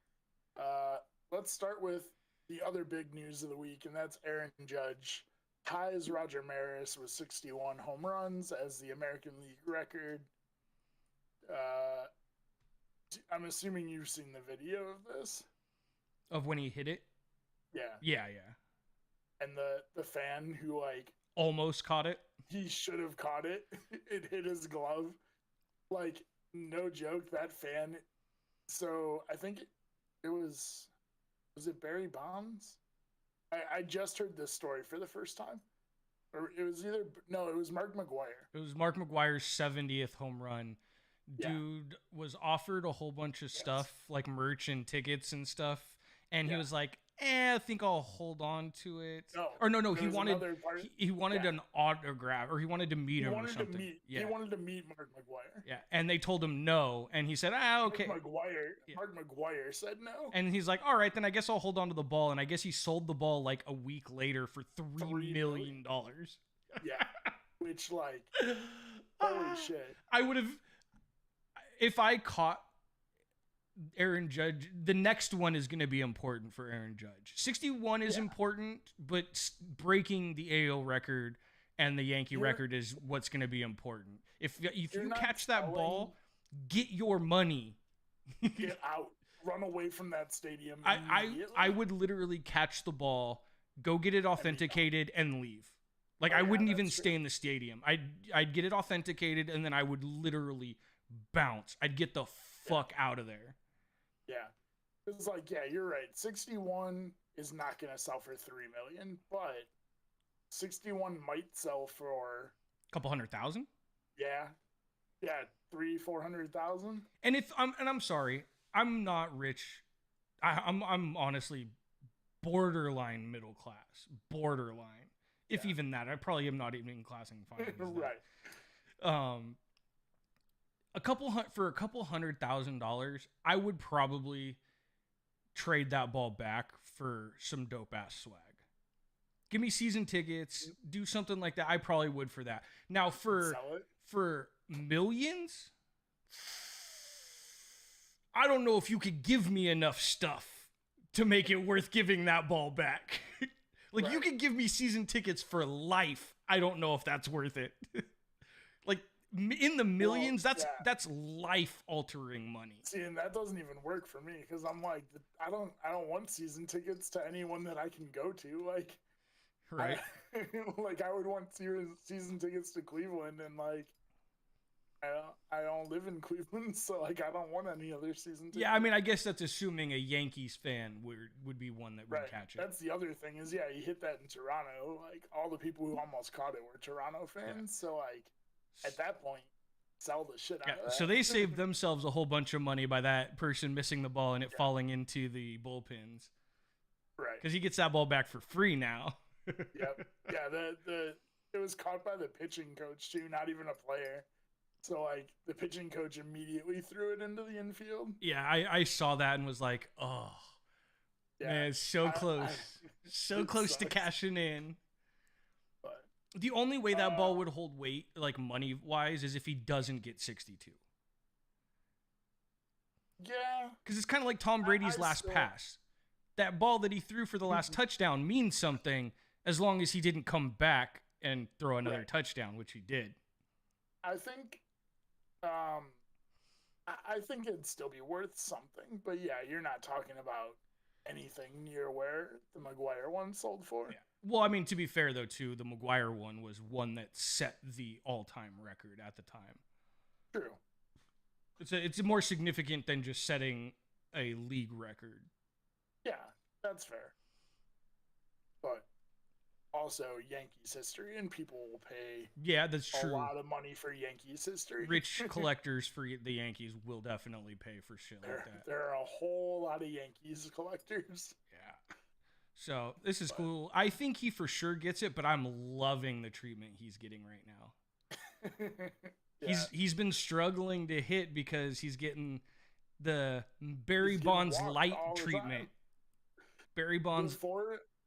S1: Let's start with the other big news of the week, and that's Aaron Judge ties Roger Maris with 61 home runs as the American League record. I'm assuming you've seen the video of this.
S2: Of when he hit it?
S1: Yeah.
S2: Yeah.
S1: And the fan who, like,
S2: almost caught it?
S1: He should have caught it. It hit his glove. Like, no joke, that fan. So I think it was it Barry Bonds? I just heard this story for the first time. Or it was Mark McGwire.
S2: It was Mark McGwire's 70th home run. Dude was offered a whole bunch of stuff, like merch and tickets and stuff. And he was like, I think I'll hold on to it. No. He wanted an autograph, or he wanted to meet him or something.
S1: He wanted to meet Mark McGwire.
S2: Yeah, and they told him no, and he said, okay.
S1: Mark McGwire said no.
S2: And he's like, all right, then I guess I'll hold on to the ball. And I guess he sold the ball like a week later for $3 million.
S1: Yeah, which, like, holy shit.
S2: I would have, if I caught Aaron Judge, the next one is going to be important for Aaron Judge. 61 is important, but breaking the AL record and the Yankee record is what's going to be important. If you catch that ball, get your money.
S1: Get out. Run away from that stadium.
S2: I would literally catch the ball, go get it authenticated, and leave. Like, I wouldn't even stay in the stadium. I'd get it authenticated, and then I would literally bounce. I'd get the fuck out of there.
S1: Yeah. it's like, yeah, you're right. 61 is not going to sell for 3 million, but 61 might sell for
S2: A couple 100,000.
S1: yeah, yeah, 300,000-400,000.
S2: And I'm sorry, I'm not rich. I'm honestly borderline middle class, borderline. If
S1: Yeah.
S2: even that, I probably am not even classifying
S1: Right.
S2: that. For a couple $100,000, I would probably trade that ball back for some dope ass swag. Give me season tickets, do something like that. I probably would for that. Now for millions, I don't know if you could give me enough stuff to make it worth giving that ball back. Like, right. You could give me season tickets for life. I don't know if that's worth it. Like, in the millions, that's life altering money.
S1: See, and that doesn't even work for me because I'm like, I don't want season tickets to anyone that I can go to. Like,
S2: right?
S1: Like, I would want season tickets to Cleveland, and like, I don't live in Cleveland, so like, I don't want any other season tickets.
S2: Yeah, I mean, I guess that's assuming a Yankees fan would be one that would catch it.
S1: That's the other thing is, yeah, you hit that in Toronto. Like, all the people who almost caught it were Toronto fans, yeah. So like, at that point, sell the shit out of that.
S2: So they saved themselves a whole bunch of money by that person missing the ball and it falling into the bullpens.
S1: Right.
S2: Because he gets that ball back for free now.
S1: Yep. Yeah, it was caught by the pitching coach too, not even a player. So like the pitching coach immediately threw it into the infield.
S2: Yeah, I saw that and was like, oh, yeah, man, it's so close. So close to cashing in. The only way that ball would hold weight, like money-wise, is if he doesn't get 62.
S1: Yeah.
S2: Because it's kind of like Tom Brady's last pass. That ball that he threw for the last touchdown means something as long as he didn't come back and throw another touchdown, which he did.
S1: I think it'd still be worth something. But yeah, you're not talking about anything near where the McGuire one sold for.
S2: Yeah. Well, I mean, to be fair, though, too, the McGuire one was one that set the all-time record at the time.
S1: True.
S2: It's more significant than just setting a league record.
S1: Yeah, that's fair. But also Yankees history, and people will pay
S2: that's true.
S1: A lot of money for Yankees history.
S2: Rich collectors for the Yankees will definitely pay for shit like that.
S1: There are a whole lot of Yankees collectors.
S2: Yeah. So this is cool. I think he for sure gets it, but I'm loving the treatment he's getting right now. Yeah. He's been struggling to hit because he's getting the Barry Bonds light treatment. Barry Bonds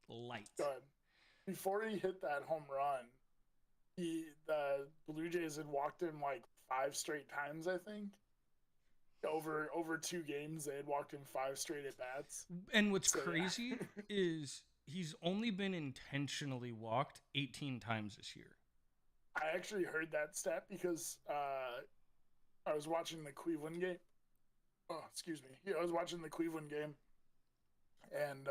S2: light.
S1: Before he hit that home run, the Blue Jays had walked him like 5 straight times, I think. Over 2 games, they had walked him 5 straight at bats.
S2: And what's crazy is he's only been intentionally walked 18 times this year.
S1: I actually heard that stat because I was watching the Cleveland game. Oh, excuse me. Yeah, I was watching the Cleveland game, and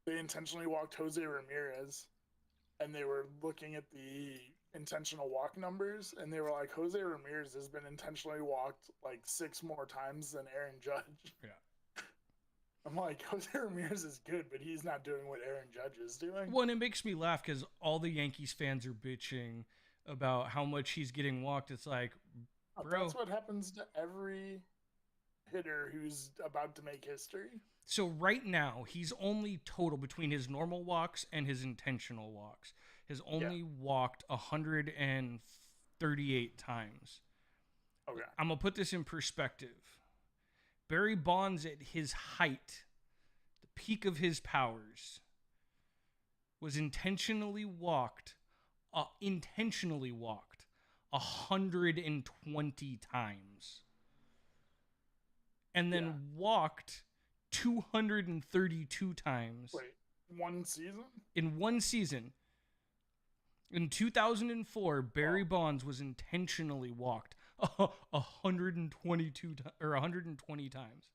S1: they intentionally walked Jose Ramirez, and they were looking at the intentional walk numbers, and they were like, Jose Ramirez has been intentionally walked like 6 more times than Aaron Judge.
S2: Yeah.
S1: I'm like, Jose Ramirez is good, but he's not doing what Aaron Judge is doing.
S2: Well, and it makes me laugh because all the Yankees fans are bitching about how much he's getting walked. It's like, bro.
S1: That's what happens to every hitter who's about to make history.
S2: So right now, he's only total between his normal walks and his intentional walks. Has only walked 138 times.
S1: Okay.
S2: I'm going to put this in perspective. Barry Bonds at his height, the peak of his powers, was intentionally walked 120 times. And then walked 232 times.
S1: Wait, one season?
S2: In one season. In 2004, Barry Bonds was intentionally walked 120 times.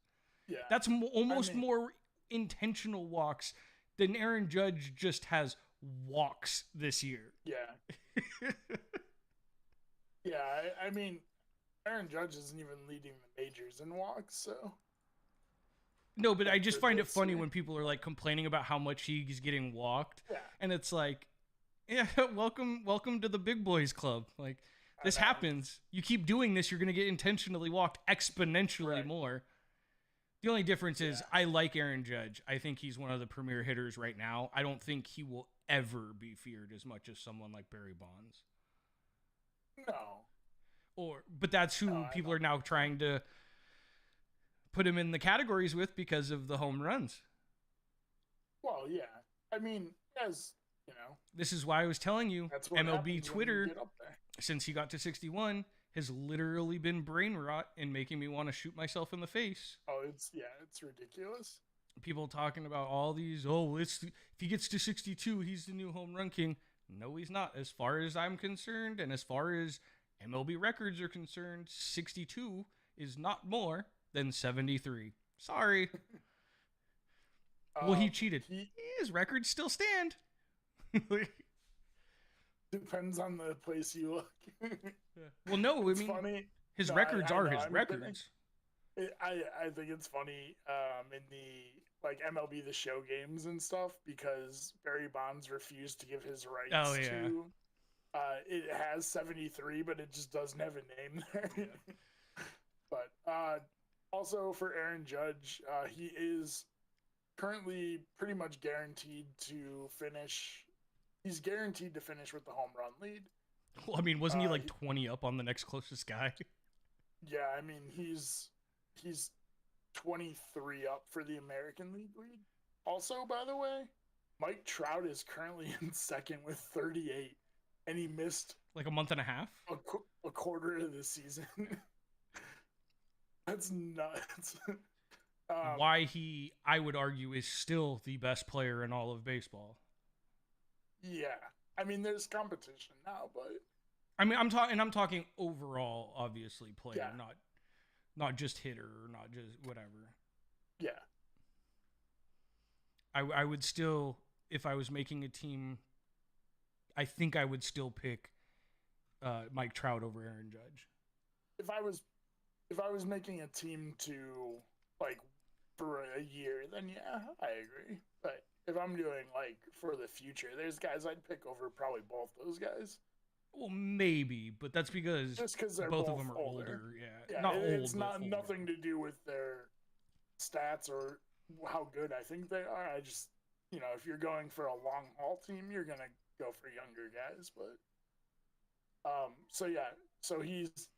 S1: Yeah,
S2: that's almost more intentional walks than Aaron Judge just has walks this year.
S1: Yeah. Yeah, I mean, Aaron Judge isn't even leading the majors in walks, so.
S2: No, but I just find it funny
S1: me.
S2: when people are like complaining about how much he's getting walked,
S1: Yeah,
S2: and it's like, yeah, welcome to the big boys club. Like
S1: I
S2: this
S1: know.
S2: happens. You keep doing this, you're gonna get intentionally walked exponentially
S1: Right.
S2: more. The only difference is
S1: Yeah.
S2: I like Aaron Judge. I think he's one of the premier hitters right now. I don't think he will ever be feared as much as someone like Barry Bonds.
S1: No.
S2: But that's
S1: No,
S2: who
S1: I
S2: people
S1: don't
S2: are now
S1: think so.
S2: trying to put him in the categories with because of the home runs.
S1: Well, yeah. I mean, as you know,
S2: This is why I was telling you
S1: that's what
S2: MLB
S1: happens when you
S2: Twitter,
S1: get up there.
S2: since he got to 61, has literally been brain rot and making me want to shoot myself in the face.
S1: Oh, it's ridiculous.
S2: People talking about all these, if he gets to 62, he's the new home run king. No, he's not. As far as I'm concerned, and as far as MLB records are concerned, 62 is not more than 73. Sorry. Well, he cheated. His records still stand.
S1: Depends on the place you look.
S2: Well, no,
S1: It's funny.
S2: his
S1: No,
S2: records are
S1: know,
S2: his
S1: I'm
S2: records.
S1: I think it's funny in the like MLB The Show games and stuff because Barry Bonds refused to give his rights to. It has 73, but it just doesn't have a name there.
S2: Yeah.
S1: But also for Aaron Judge, he is currently pretty much guaranteed to finish. He's guaranteed to finish with the home run lead.
S2: Well, I mean, wasn't he like 20 up on the next closest guy?
S1: Yeah, I mean he's 23 up for the American League lead. Also, by the way, Mike Trout is currently in second with 38, and he missed
S2: like a month and a half,
S1: a quarter of the season. That's nuts.
S2: Why he, I would argue, is still the best player in all of baseball.
S1: Yeah, I mean, there's competition now, but
S2: I mean, I'm talking overall, obviously, player, not just hitter, or not just whatever.
S1: Yeah.
S2: I would still, if I was making a team, I think I would still pick Mike Trout over Aaron Judge.
S1: If I was making a team to like for a year, then yeah, I agree. But if I'm doing like for the future, there's guys I'd pick over probably both those guys.
S2: Well, maybe, but that's because
S1: they're
S2: both of them are older.
S1: Yeah,
S2: not
S1: it's
S2: old.
S1: not nothing to do with their stats or how good I think they are. I just, if you're going for a long haul team, you're gonna go for younger guys. But so he's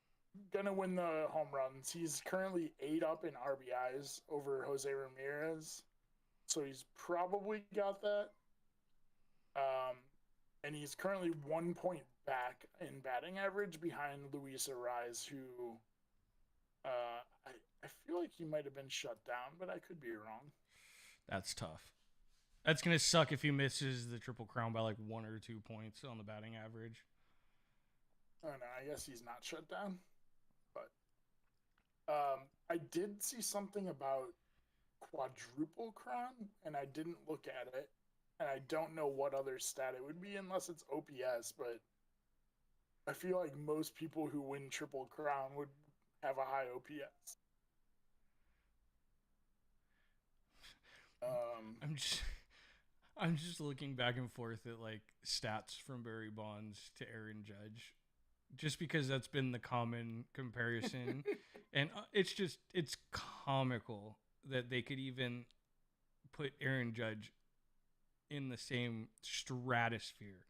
S1: gonna win the home runs. He's currently 8 up in RBIs over Jose Ramirez, so he's probably got that. And he's currently 1 point back in batting average behind Luis Ariz, who I feel like he might have been shut down, but I could be wrong.
S2: That's tough. That's going to suck if he misses the Triple Crown by like 1 or 2 points on the batting average.
S1: Oh, no, I guess he's not shut down. But I did see something about quadruple crown, and I didn't look at it. And I don't know what other stat it would be unless it's OPS, but I feel like most people who win Triple Crown would have a high OPS.
S2: I'm just looking back and forth at like stats from Barry Bonds to Aaron Judge, just because that's been the common comparison, and it's comical that they could even put Aaron Judge in the same stratosphere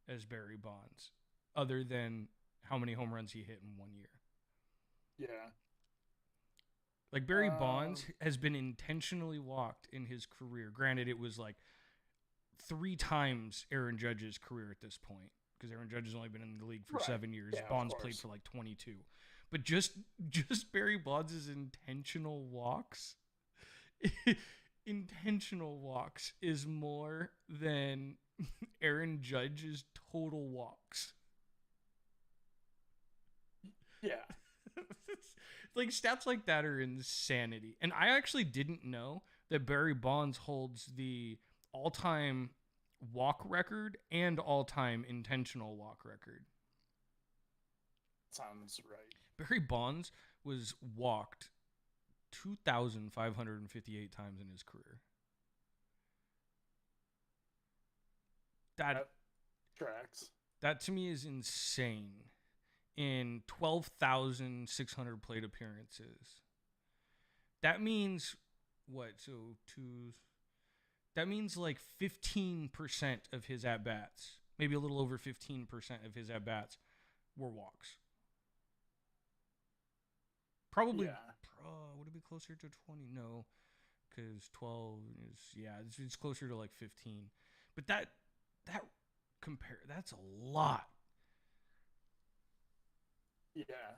S2: as Barry Bonds, other than how many home runs he hit in 1 year.
S1: Yeah.
S2: Like Barry Bonds has been intentionally walked in his career. Granted, it was like 3 times Aaron Judge's career at this point, because Aaron Judge has only been in the league for 7 years.
S1: Yeah,
S2: Bonds played for like 22. But just Barry Bonds' intentional walks intentional walks is more than Aaron Judge's total walks.
S1: Yeah.
S2: Like stats like that are insanity. And I actually didn't know that Barry Bonds holds the all-time walk record and all-time intentional walk record.
S1: Sounds right.
S2: Barry Bonds was walked 2,558 times in his career. That
S1: That tracks.
S2: that to me is insane. In 12,600 plate appearances. That means what? So two. That means like 15% of his at bats, maybe a little over 15% of his at bats, were walks. Probably,
S1: Yeah.
S2: would it be closer to 20? No, because 12 is, yeah, it's closer to like 15. But that that's a lot.
S1: Yeah.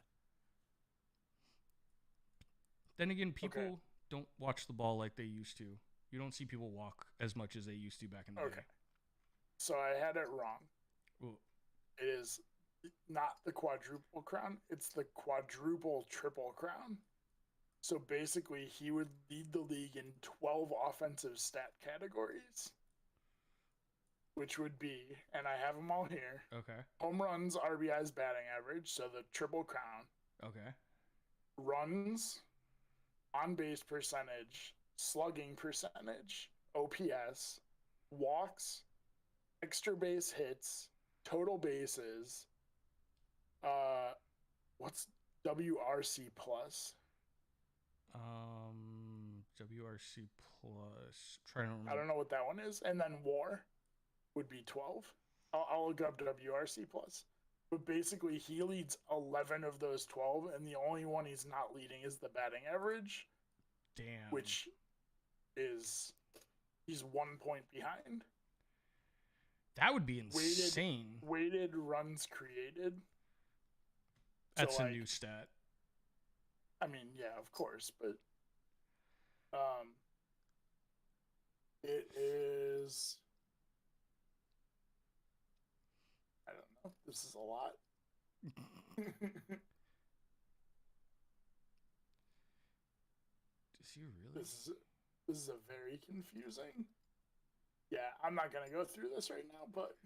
S2: Then again, people
S1: Okay.
S2: don't watch the ball like they used to. You don't see people walk as much as they used to back in the
S1: Okay.
S2: day.
S1: So I had it wrong.
S2: Ooh.
S1: It is not the quadruple crown, it's the quadruple triple crown. So basically, he would lead the league in 12 offensive stat categories, which would be, and I have them all here:
S2: Okay.
S1: home runs, RBIs, batting average, so the triple crown,
S2: Okay.
S1: runs, on base percentage, slugging percentage, OPS, walks, extra base hits, total bases. What's WRC plus?
S2: WRC plus. Trying to
S1: I
S2: remember.
S1: don't know what that one is. And then WAR would be 12. I'll look up WRC plus. But basically, he leads 11 of those 12, and the only one he's not leading is the batting average.
S2: Damn.
S1: Which is, he's 1 point behind.
S2: That would be insane.
S1: Weighted runs created.
S2: That's so, a new stat.
S1: I mean, yeah, of course, but it is, I don't know. This is a lot.
S2: Is he really?
S1: This is a very confusing. Yeah, I'm not gonna go through this right now, but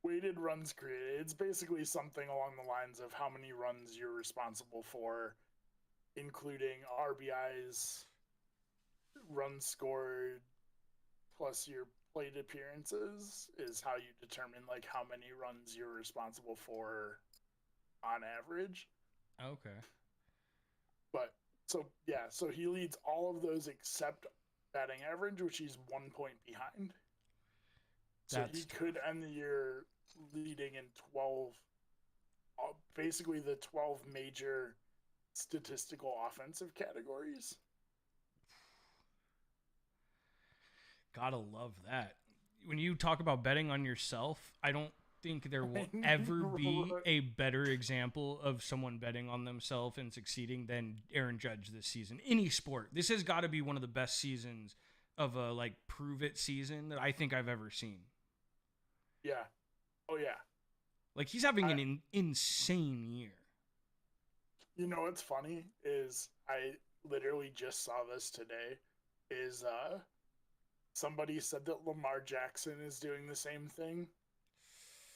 S1: weighted runs created. It's basically something along the lines of how many runs you're responsible for, including RBIs, runs scored, plus your plate appearances, is how you determine like how many runs you're responsible for on average.
S2: Okay.
S1: But so yeah, so he leads all of those except batting average, which he's 1 point behind. So he could end the year leading in 12, basically the 12 major statistical offensive categories.
S2: Gotta love that. When you talk about betting on yourself, I don't think there will ever be a better example of someone betting on themselves and succeeding than Aaron Judge this season. Any sport. This has got to be one of the best seasons of a like prove it season that I think I've ever seen.
S1: Yeah. Oh yeah.
S2: Like he's having an insane year.
S1: You know what's funny is I literally just saw this today. Is somebody said that Lamar Jackson is doing the same thing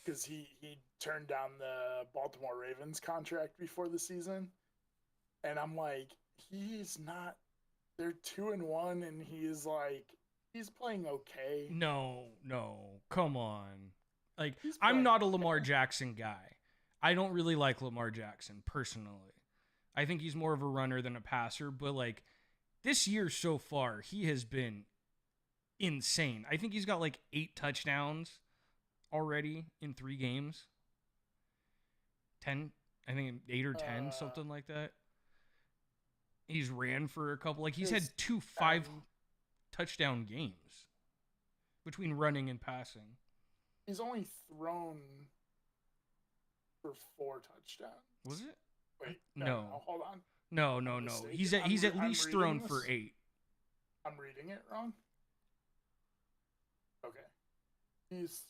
S1: because he turned down the Baltimore Ravens contract before the season, and I'm like, he's not. They're 2-1, and he's like, he's playing okay.
S2: No, come on. Like I'm not a Lamar Jackson guy. I don't really like Lamar Jackson personally. I think he's more of a runner than a passer, but like this year so far, he has been insane. I think he's got like 8 touchdowns already in 3 games. 10, I think 8 or 10, something like that. He's ran for a couple. Like he's had 2 5-touchdown games between running and passing.
S1: He's only thrown for 4 touchdowns.
S2: Was it?
S1: Wait,
S2: no.
S1: Hold on.
S2: No. He's at least thrown for 8.
S1: I'm reading it wrong. Okay. He's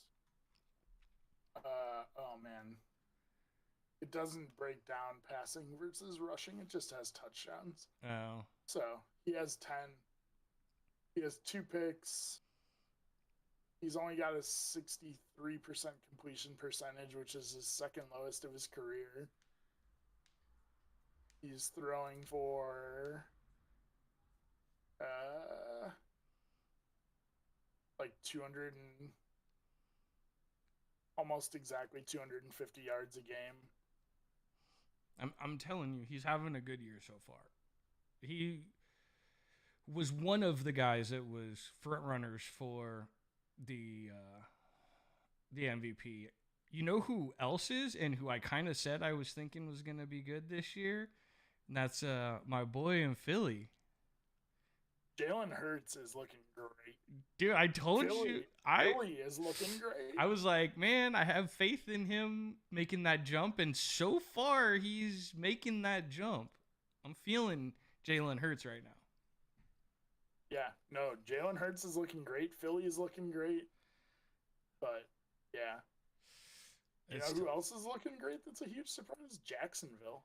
S1: oh man. It doesn't break down passing versus rushing. It just has touchdowns.
S2: Oh.
S1: So he has 10. He has 2 picks. He's only got a 63% completion percentage, which is his second lowest of his career. He's throwing for like 200 and almost exactly 250 yards a game.
S2: I'm telling you, he's having a good year so far. He was one of the guys that was front runners for the MVP. You know who else is, and who I kind of said I was thinking was going to be good this year? And that's my boy in Philly.
S1: Jalen Hurts is looking great.
S2: Dude, I told you.
S1: Philly is looking great.
S2: I was like, man, I have faith in him making that jump, and so far he's making that jump. I'm feeling Jalen Hurts right now.
S1: Yeah, no, Jalen Hurts is looking great. Philly is looking great. But, yeah. You know who else is looking great? That's a huge surprise. Jacksonville.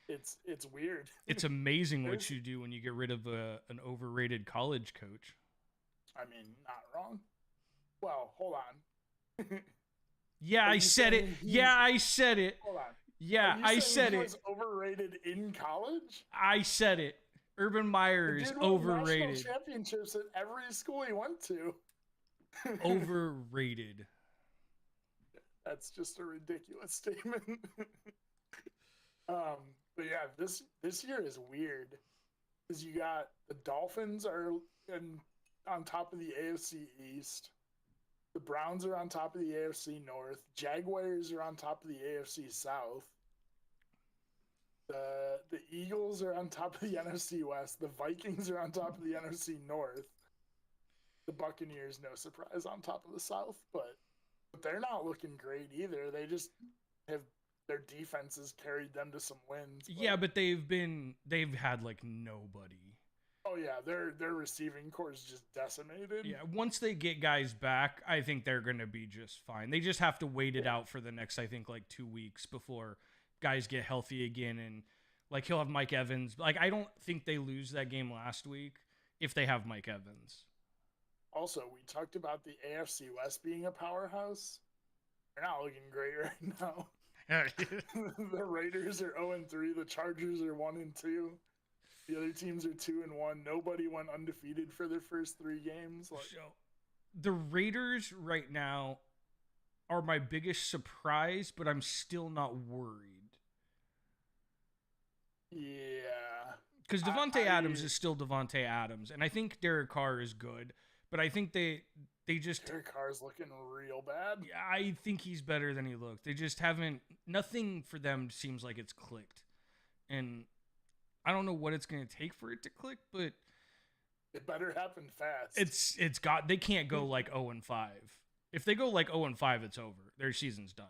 S1: It's weird.
S2: It's amazing what you do when you get rid of an overrated college coach.
S1: I mean, not wrong. Well, hold on.
S2: Yeah, I said it. Yeah, I said it.
S1: Hold on.
S2: Yeah, I said it. He was
S1: overrated in college?
S2: I said it. Urban Meyer is overrated.
S1: National championships at every school he went to.
S2: Overrated.
S1: That's just a ridiculous statement. But yeah, this year is weird because you got the Dolphins are on top of the AFC East. The Browns are on top of the AFC North. Jaguars are on top of the AFC South. The Eagles are on top of the NFC West. The Vikings are on top of the NFC North. The Buccaneers, no surprise, on top of the South, but they're not looking great either. They just have their defenses carried them to some wins.
S2: Yeah, but they've had like nobody.
S1: Oh yeah, their receiving core is just decimated.
S2: Yeah, once they get guys back, I think they're gonna be just fine. They just have to wait it out for the next, I think, like 2 weeks before guys get healthy again, and like he'll have Mike Evans. Like I don't think they lose that game last week if they have Mike Evans.
S1: Also, we talked about the AFC West being a powerhouse. They're not looking great right now. The Raiders are 0-3. The Chargers are 1-2. The other teams are 2-1. Nobody went undefeated for their first 3 games.
S2: The Raiders right now are my biggest surprise, but I'm still not worried.
S1: Yeah.
S2: Because Devontae Adams is still Devontae Adams, and I think Derek Carr is good, but I think they just...
S1: Derek Carr's looking real bad.
S2: Yeah, I think he's better than he looked. They just haven't... Nothing for them seems like it's clicked. And I don't know what it's going to take for it to click, but...
S1: It better happen fast.
S2: It's got... They can't go like 0-5. If they go like 0-5, it's over. Their season's done.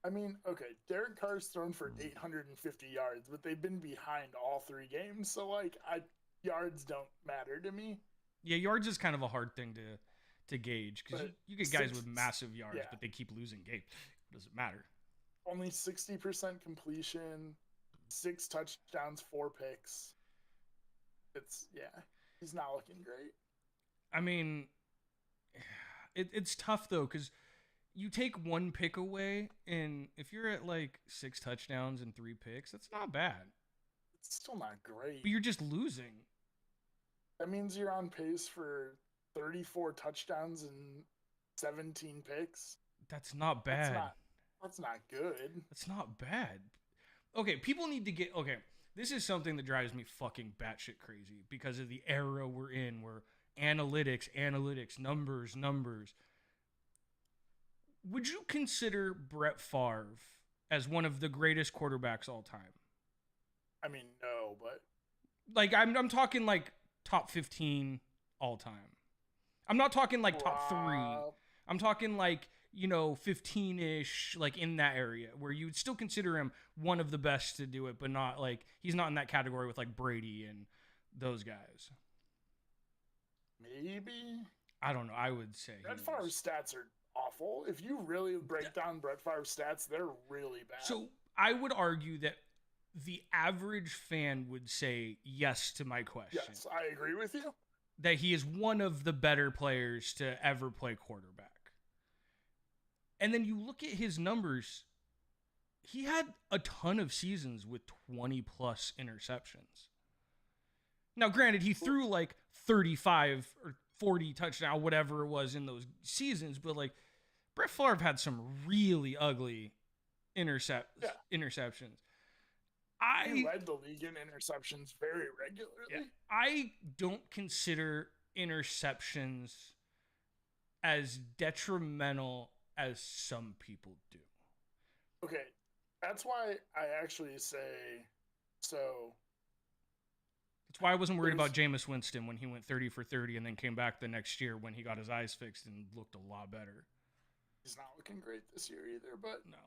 S1: I mean, okay, Derek Carr's thrown for 850 yards, but they've been behind all 3 games, so like yards don't matter to me.
S2: Yeah, yards is kind of a hard thing to gauge because you get guys with massive yards, but they keep losing games. It doesn't matter.
S1: Only 60% completion, 6 touchdowns, 4 picks. He's not looking great.
S2: I mean, it's tough though because you take 1 pick away, and if you're at like 6 touchdowns and 3 picks, that's not bad.
S1: It's still not great.
S2: But you're just losing.
S1: That means you're on pace for 34 touchdowns and 17 picks.
S2: That's not bad.
S1: That's not good.
S2: That's not bad. Okay, people need to get... Okay, this is something that drives me fucking batshit crazy because of the era we're in where analytics, numbers. Would you consider Brett Favre as one of the greatest quarterbacks all time?
S1: I mean, no, but...
S2: Like, I'm talking like top 15 all time. I'm not talking like top 3. I'm talking like, 15-ish, like in that area where you would still consider him one of the best to do it, but not like he's not in that category with like Brady and those guys.
S1: Maybe.
S2: I don't know. I would say
S1: Brett Favre's stats are awful. If you really break down Brett Favre's stats, they're really bad.
S2: So I would argue that the average fan would say yes to my question.
S1: Yes, I agree with you.
S2: That he is one of the better players to ever play quarterback. And then you look at his numbers, he had a ton of seasons with 20 plus interceptions. Now, granted, he threw like 35 or 40 touchdown, whatever it was in those seasons, but like Brett Favre had some really ugly interceptions.
S1: He led the league in interceptions very regularly.
S2: Yeah, I don't consider interceptions as detrimental as some people do.
S1: Okay, that's why I actually say so.
S2: That's why I wasn't worried about Jameis Winston when he went 30 for 30 and then came back the next year when he got his eyes fixed and looked a lot better.
S1: He's not looking great this year either, but
S2: no.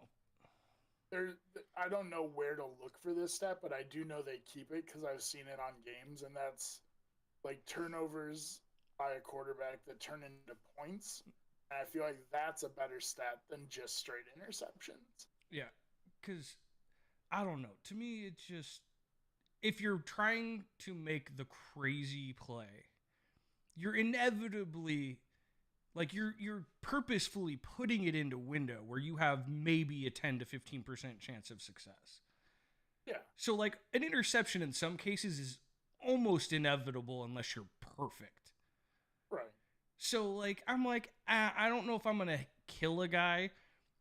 S1: I don't know where to look for this stat, but I do know they keep it because I've seen it on games, and that's like turnovers by a quarterback that turn into points. And I feel like that's a better stat than just straight interceptions.
S2: Yeah, because I don't know. To me, it's just if you're trying to make the crazy play, you're inevitably like you're purposefully putting it into window where you have maybe a 10 to 15% chance of success.
S1: Yeah.
S2: So like an interception in some cases is almost inevitable unless you're perfect.
S1: Right.
S2: So like I'm like I don't know if I'm going to kill a guy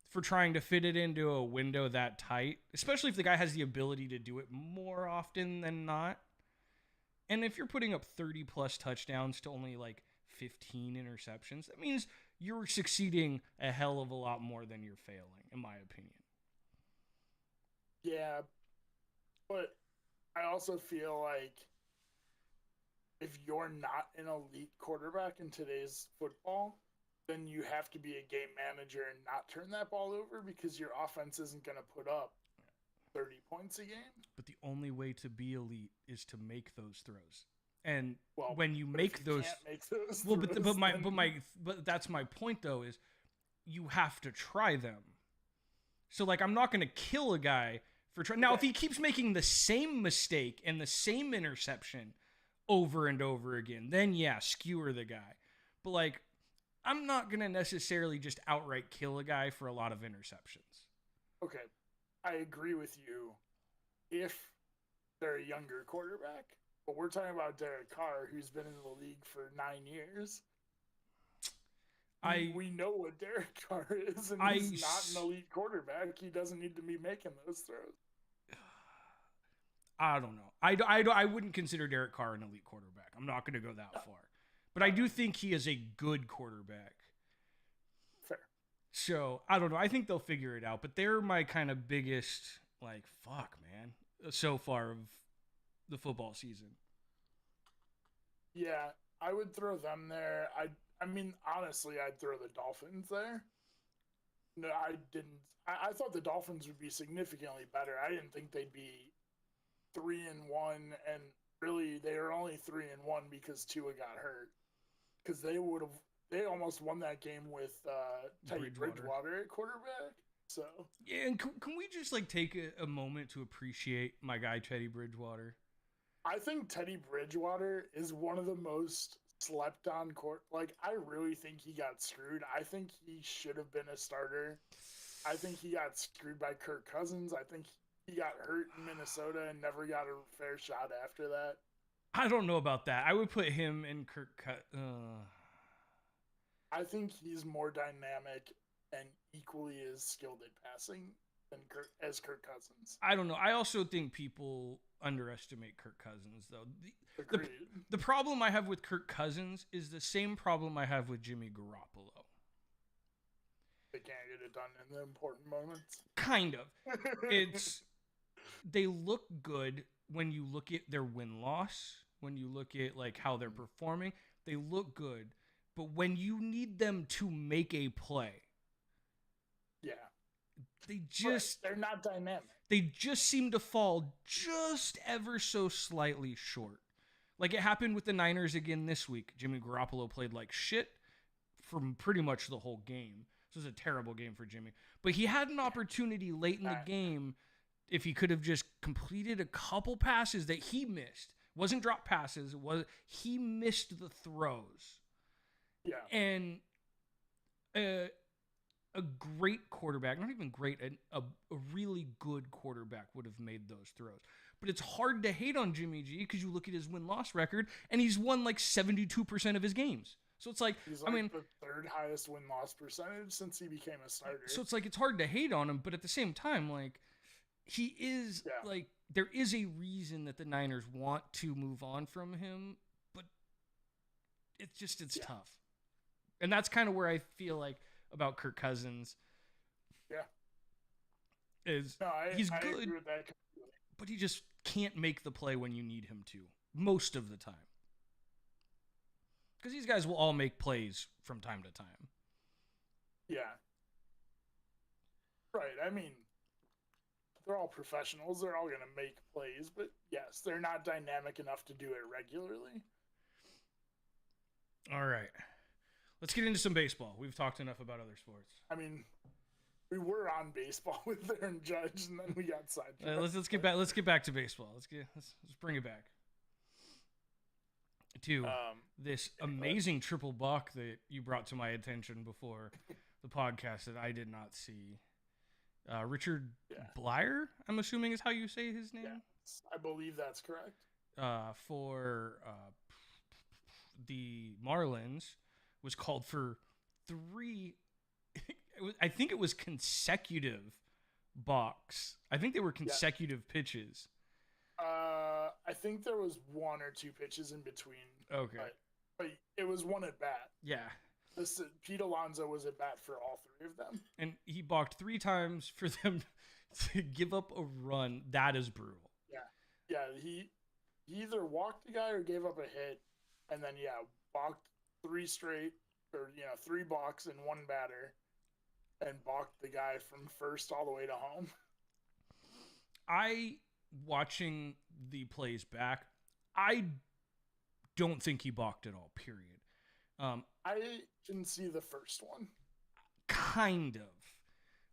S2: for trying to fit it into a window that tight, especially if the guy has the ability to do it more often than not. And if you're putting up 30 plus touchdowns to only like 15 interceptions, that means you're succeeding a hell of a lot more than you're failing, in my opinion.
S1: Yeah, but I also feel like if you're not an elite quarterback in today's football, then you have to be a game manager and not turn that ball over because your offense isn't going to put up 30 points a game.
S2: But the only way to be elite is to make those throws. And when you make those, well, but that's my point though, is you have to try them. So like, I'm not going to kill a guy for trying. Now, if he keeps making the same mistake and the same interception over and over again, then yeah, skewer the guy. But like, I'm not going to necessarily just outright kill a guy for a lot of interceptions.
S1: Okay. I agree with you if they're a younger quarterback. But we're talking about Derek Carr, who's been in the league for 9 years. We know what Derek Carr is, and he's not an elite quarterback. He doesn't need to be making those throws.
S2: I don't know. I wouldn't consider Derek Carr an elite quarterback. I'm not going to go that far. But I do think he is a good quarterback.
S1: Fair.
S2: So, I don't know. I think they'll figure it out. But they're my kind of biggest, like, fuck, man, so far of the football season.
S1: Yeah, I would throw them there. I mean, honestly, I'd throw the Dolphins there. No, I didn't. I thought the Dolphins would be significantly better. I didn't think they'd be 3-1, and really, they were only 3-1 because Tua got hurt. Because they almost won that game with Teddy Bridgewater at quarterback. So
S2: yeah, and can we just like take a moment to appreciate my guy Teddy Bridgewater?
S1: I think Teddy Bridgewater is one of the most slept on Like, I really think he got screwed. I think he should have been a starter. I think he got screwed by Kirk Cousins. I think he got hurt in Minnesota and never got a fair shot after that.
S2: I don't know about that. I would put him in Kirk.
S1: I think he's more dynamic and equally as skilled at passing than Kirk Cousins.
S2: I don't know. I also think people underestimate Kirk Cousins, though.
S1: Agreed.
S2: The problem I have with Kirk Cousins is the same problem I have with Jimmy Garoppolo.
S1: They can't get it done in the important moments.
S2: Kind of. They look good when you look at their win-loss, when you look at like how they're performing, they look good. But when you need them to make a play,
S1: they're not dynamic.
S2: They just seem to fall just ever so slightly short. Like it happened with the Niners again this week. Jimmy Garoppolo played like shit for pretty much the whole game. This was a terrible game for Jimmy. But he had an opportunity late in the game if he could have just completed a couple passes that he missed. Wasn't drop passes. He missed the throws.
S1: Yeah.
S2: And a great quarterback, not even great, a really good quarterback would have made those throws. But it's hard to hate on Jimmy G because you look at his win-loss record, and he's won like 72% of his games. So it's like,
S1: he's like the third highest win-loss percentage since he became a starter.
S2: So it's like it's hard to hate on him, but at the same time, like he is like there is a reason that the Niners want to move on from him, but it's tough. And that's kind of where I feel like about Kirk Cousins.
S1: Yeah.
S2: He's
S1: I
S2: good,
S1: agree with that.
S2: but he just can't make the play when you need him to most of the time. Because these guys will all make plays from time to time.
S1: Yeah. Right. I mean, they're all professionals. They're all going to make plays, but yes, they're not dynamic enough to do it regularly.
S2: All right. Let's get into some baseball. We've talked enough about other sports.
S1: I mean, we were on baseball with Aaron Judge, and then we got sidetracked.
S2: Let's get back. Let's get back to baseball. Let's bring it back to this amazing triple balk that you brought to my attention before the podcast that I did not see. Richard Blyer, I'm assuming is how you say his name.
S1: Yes, I believe that's correct.
S2: For the Marlins was called for 3. I think it was consecutive balks. I think they were consecutive pitches.
S1: I think there was 1 or 2 pitches in between.
S2: Okay.
S1: But it was one at bat.
S2: Yeah.
S1: Pete Alonso was at bat for all 3 of them.
S2: And he balked 3 times for them to give up a run. That is brutal.
S1: Yeah. Yeah, he either walked the guy or gave up a hit, and then, balked 3 straight, or, 3 balks and 1 batter, and balked the guy from first all the way to home.
S2: Watching the plays back, I don't think he balked at all, period.
S1: I didn't see the first one.
S2: Kind of.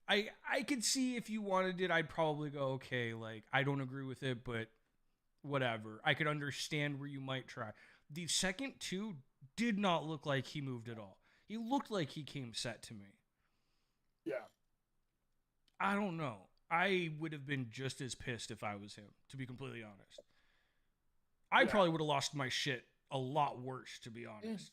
S2: I could see if you wanted it, I'd probably go, okay, like, I don't agree with it, but whatever. I could understand where you might try. The second 2 did not look like he moved at all. He looked like he came set to me.
S1: Yeah.
S2: I don't know. I would have been just as pissed if I was him, to be completely honest. I probably would have lost my shit a lot worse, to be honest.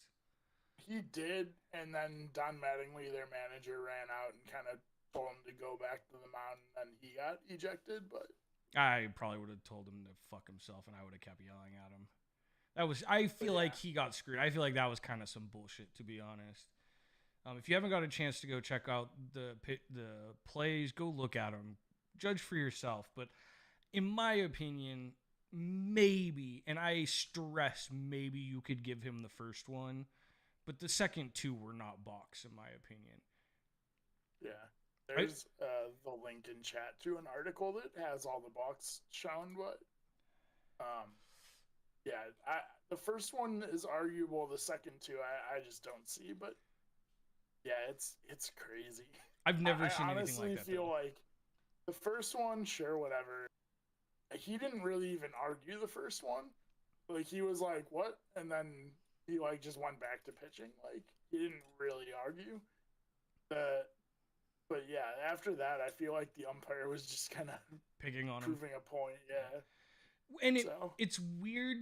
S1: He did, and then Don Mattingly, their manager, ran out and kind of told him to go back to the mound, and then he got ejected, but...
S2: I probably would have told him to fuck himself, and I would have kept yelling at him. I feel like he got screwed. I feel like that was kind of some bullshit, to be honest. If you haven't got a chance to go check out the plays, go look at them. Judge for yourself. But in my opinion, maybe, and I stress maybe you could give him the first one, but the second 2 were not balks, in my opinion.
S1: Yeah. There's the link in chat to an article that has all the balks shown, but the first one is arguable. The second 2, I just don't see, but yeah, it's crazy.
S2: I've never seen anything like that.
S1: I honestly feel like the first one, sure, whatever. He didn't really even argue the first one. Like, he was like, what? And then he, like, just went back to pitching. Like, he didn't really argue. But yeah, after that, I feel like the umpire was just kind of
S2: picking on him,
S1: proving a point. Yeah.
S2: And it's weird.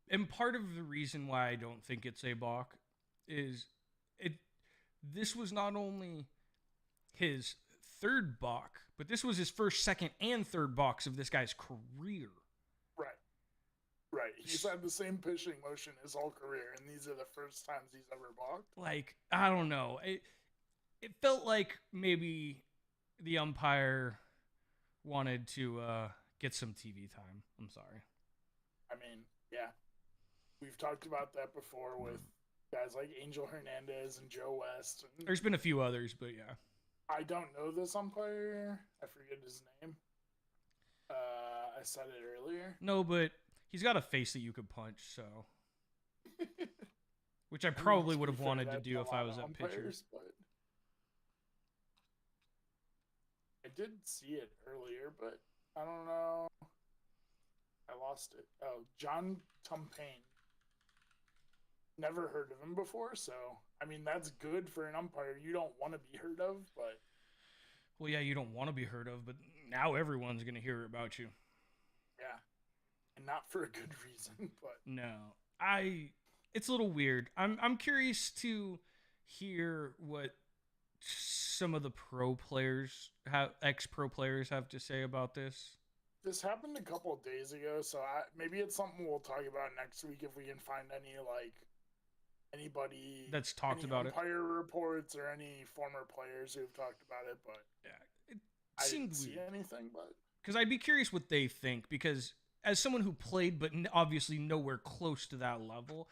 S2: And part of the reason why I don't think it's a balk is this was not only his 3rd balk, but this was his first, second, and 3rd balks of this guy's career. Right. He's had the same pitching motion his whole career, and these are the first times he's ever balked. Like, I don't know. It felt like maybe the umpire wanted to get some TV time. I'm sorry. I mean, yeah. We've talked about that before with guys like Angel Hernandez and Joe West. And there's been a few others, but yeah. I don't know this umpire. I forget his name. I said it earlier. No, but he's got a face that you could punch, so. Which I probably would have wanted to do if I was that pitcher. But I did see it earlier, but I don't know. I lost it. Oh, John Tumpain.
S1: never heard of him before. So, I mean, that's good for an umpire. You don't want to be heard of, but
S2: Well, yeah, you don't want to be heard of, but now everyone's going to hear about you.
S1: yeah, and not for a good reason. But
S2: No. I it's a little weird. I'm curious to hear what some of the pro players have ex-pro players have to say about this.
S1: this happened a couple of days ago, so maybe it's something we'll talk about next week if we can find any anybody,
S2: That's talked
S1: any
S2: about it.
S1: umpire reports or any former players who've talked about it. But
S2: Yeah, it
S1: I
S2: seemed
S1: didn't see
S2: weird
S1: anything. But
S2: because I'd be curious what they think because as someone who played but obviously nowhere close to that level,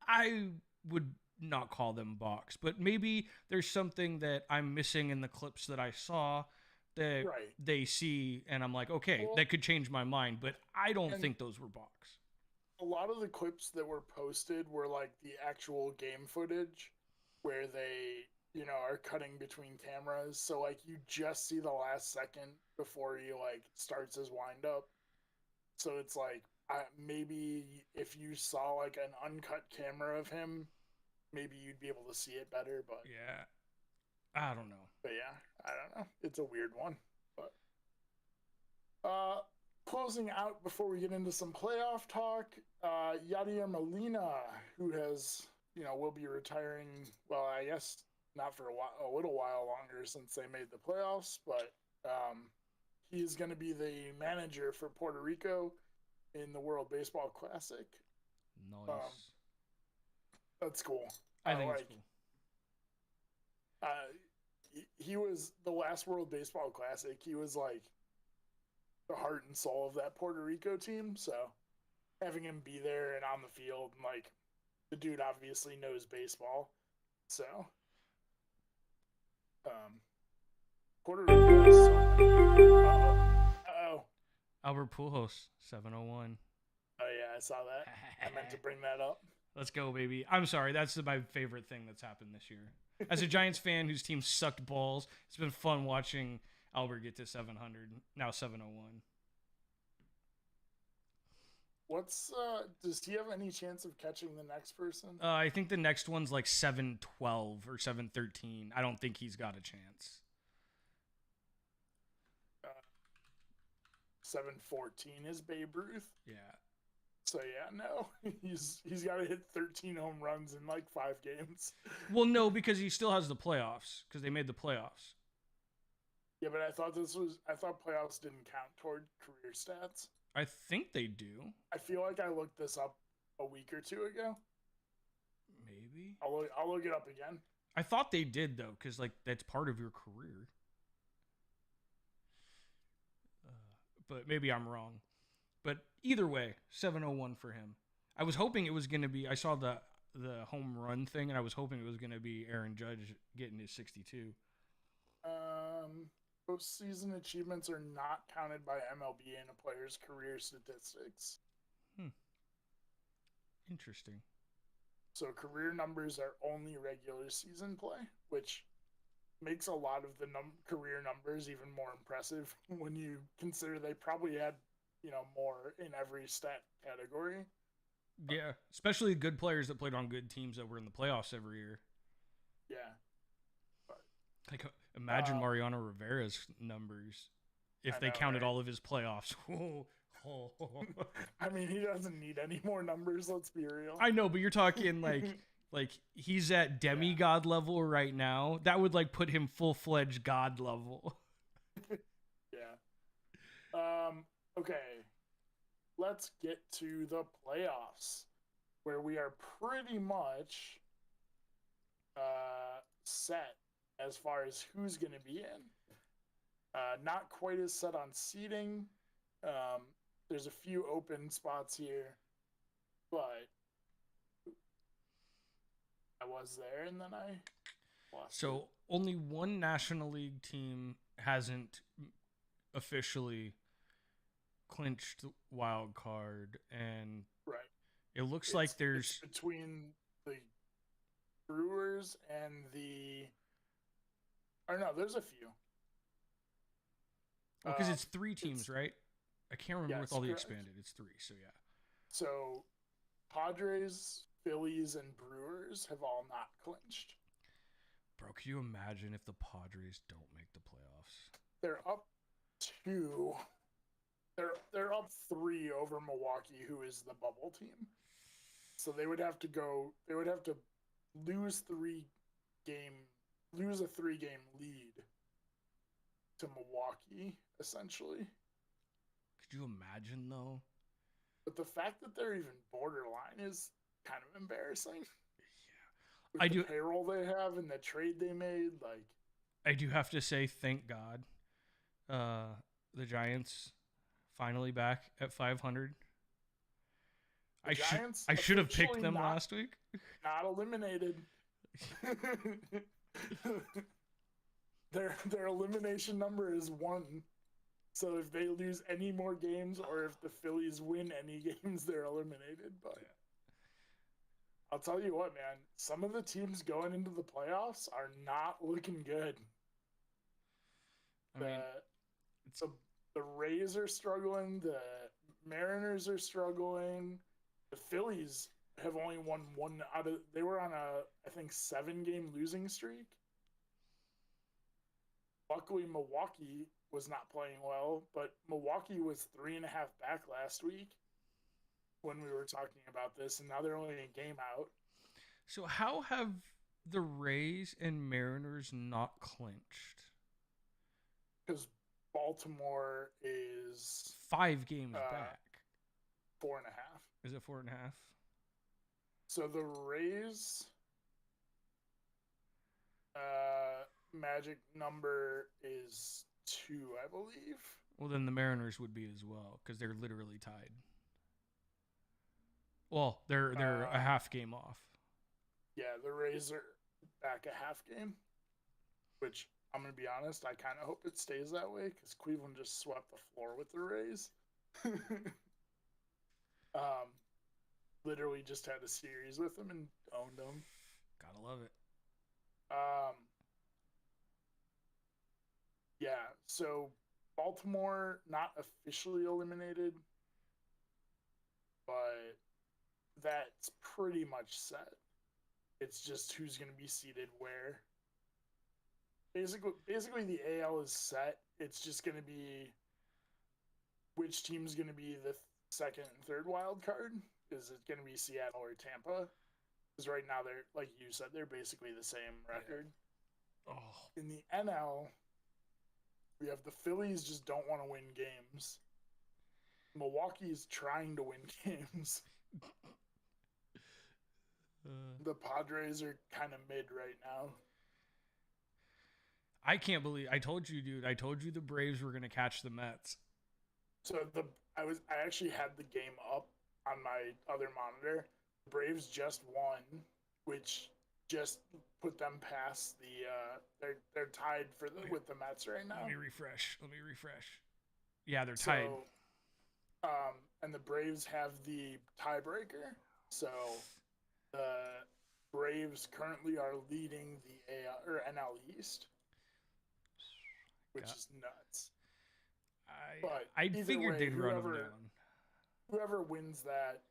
S2: I would not call them box. But maybe there's something that I'm missing in the clips that I saw that
S1: right,
S2: they see and I'm like, okay,
S1: well,
S2: that could change my mind, but I don't
S1: and
S2: think those were box.
S1: a lot of the clips that were posted were like the actual game footage where they, are cutting between cameras. So like you just see the last second before he like starts his wind up. So it's like maybe if you saw like an uncut camera of him, maybe you'd be able to see it better. But
S2: Yeah. I don't know.
S1: but yeah, I don't know. It's a weird one. But uh, closing out before we get into some playoff talk, Yadier Molina, who has will be retiring. Well, I guess not for a little while longer since they made the playoffs, but he's going to be the manager for Puerto Rico in the World Baseball Classic. Um,
S2: Nice.
S1: that's cool.
S2: I think it's
S1: Like
S2: cool.
S1: he was the last World Baseball Classic. He was like the heart and soul of that Puerto Rico team. So having him be there and on the field, and like the dude obviously knows baseball. So um, Puerto Rico has so many. Uh oh.
S2: Albert Pujols, 701.
S1: Oh yeah, I saw that. I meant to bring that up.
S2: Let's go, baby. I'm sorry. That's my favorite thing that's happened this year. As a Giants fan whose team sucked balls, it's been fun watching Albert get to 700, now 701.
S1: What's does he have any chance of catching the next person?
S2: I think the next one's like 712 or 713. I don't think he's got a chance.
S1: Uh, 714 is Babe Ruth.
S2: Yeah.
S1: So yeah, no, he's got to hit 13 home runs in like 5 games.
S2: Well, no, because he still has the playoffs because they made the playoffs.
S1: Yeah, but I thought playoffs didn't count toward career stats.
S2: I think they do.
S1: I feel like I looked this up a week or two ago.
S2: Maybe.
S1: I'll look it up again.
S2: I thought they did though, because like that's part of your career. But maybe I'm wrong. But either way, 701 for him. I was hoping it was going to be. I saw the home run thing, and I was hoping it was going to be Aaron Judge getting his 62.
S1: Postseason achievements are not counted by MLB in a player's career statistics.
S2: Interesting.
S1: So career numbers are only regular season play, which makes a lot of the career numbers even more impressive when you consider they probably had more in every stat category.
S2: Yeah, especially good players that played on good teams that were in the playoffs every year.
S1: Yeah. But,
S2: like imagine Mariano Rivera's numbers if they counted all of his playoffs.
S1: I mean, he doesn't need any more numbers, let's be real.
S2: I know, but you're talking like he's at demigod level right now. That would like put him full-fledged god level.
S1: Yeah. Okay. Let's get to the playoffs, where we are pretty much set as far as who's going to be in. Not quite as set on seeding. There's a few open spots here, but I was there and then I lost.
S2: So only one National League team hasn't officially clinched the wild card, and
S1: right.
S2: It looks like there's
S1: between the Brewers and the. Or no, there's a few.
S2: Well, because it's 3 teams, right? I can't remember with all the expanded. It's 3, so yeah.
S1: So, Padres, Phillies and Brewers have all not clinched.
S2: Bro, can you imagine if the Padres don't make the playoffs?
S1: They're up 2. They're up 3 over Milwaukee, who is the bubble team. So they would have to lose lose a 3-game lead to Milwaukee, essentially.
S2: Could you imagine, though?
S1: But the fact that they're even borderline is kind of embarrassing.
S2: Yeah.
S1: With the payroll they have and the trade they made, like.
S2: I do have to say, thank God, the Giants finally back at 500. I should have picked them last week.
S1: Not eliminated. Their elimination number is 1. So if they lose any more games, or if the Phillies win any games, they're eliminated. But yeah. I'll tell you what, man, some of the teams going into the playoffs are not looking good. The Rays are struggling. The Mariners are struggling. The Phillies have only won 1 out of. They were on I think 7-game losing streak. Luckily, Milwaukee was not playing well, but Milwaukee was 3.5 back last week when we were talking about this, and now they're only a game out.
S2: So how have the Rays and Mariners not clinched?
S1: Because Baltimore is
S2: 5 games back.
S1: 4.5.
S2: Is it 4.5?
S1: So the Rays magic number is 2, I believe.
S2: Well, then the Mariners would be as well, because they're literally tied. Well, they're a half game off.
S1: Yeah, the Rays are back a half game, which I'm going to be honest, I kind of hope it stays that way, because Cleveland just swept the floor with the Rays. Literally just had a series with them and owned them.
S2: Gotta love it.
S1: Yeah, so Baltimore not officially eliminated, but that's pretty much set. It's just who's going to be seated where. Basically, the AL is set. It's just going to be which team's going to be the second and third wild card. Is it going to be Seattle or Tampa? Because right now they're, like you said, they're basically the same record.
S2: Yeah. Oh.
S1: In the NL, we have the Phillies just don't want to win games. Milwaukee's trying to win games. The Padres are kind of mid right now.
S2: I can't believe I told you, dude. I told you the Braves were gonna catch the Mets.
S1: So I actually had the game up on my other monitor. The Braves just won, which just put them past the. They're tied with the Mets right now.
S2: Let me refresh. Yeah, they're tied.
S1: And the Braves have the tiebreaker. So the Braves currently are leading the NL East, which is nuts.
S2: I figured they'd run them down.
S1: Whoever wins that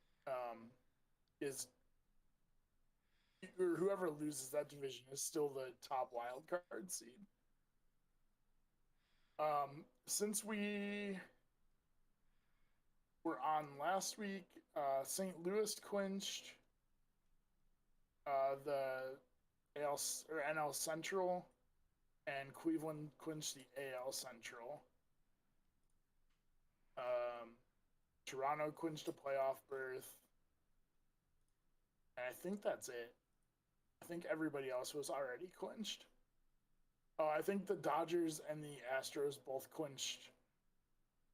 S1: or whoever loses that division is still the top wild card seed. Since we were on last week, St. Louis clinched the NL Central, and Cleveland clinched the AL Central. Toronto clinched a playoff berth. And I think that's it. I think everybody else was already clinched. I think the Dodgers and the Astros both clinched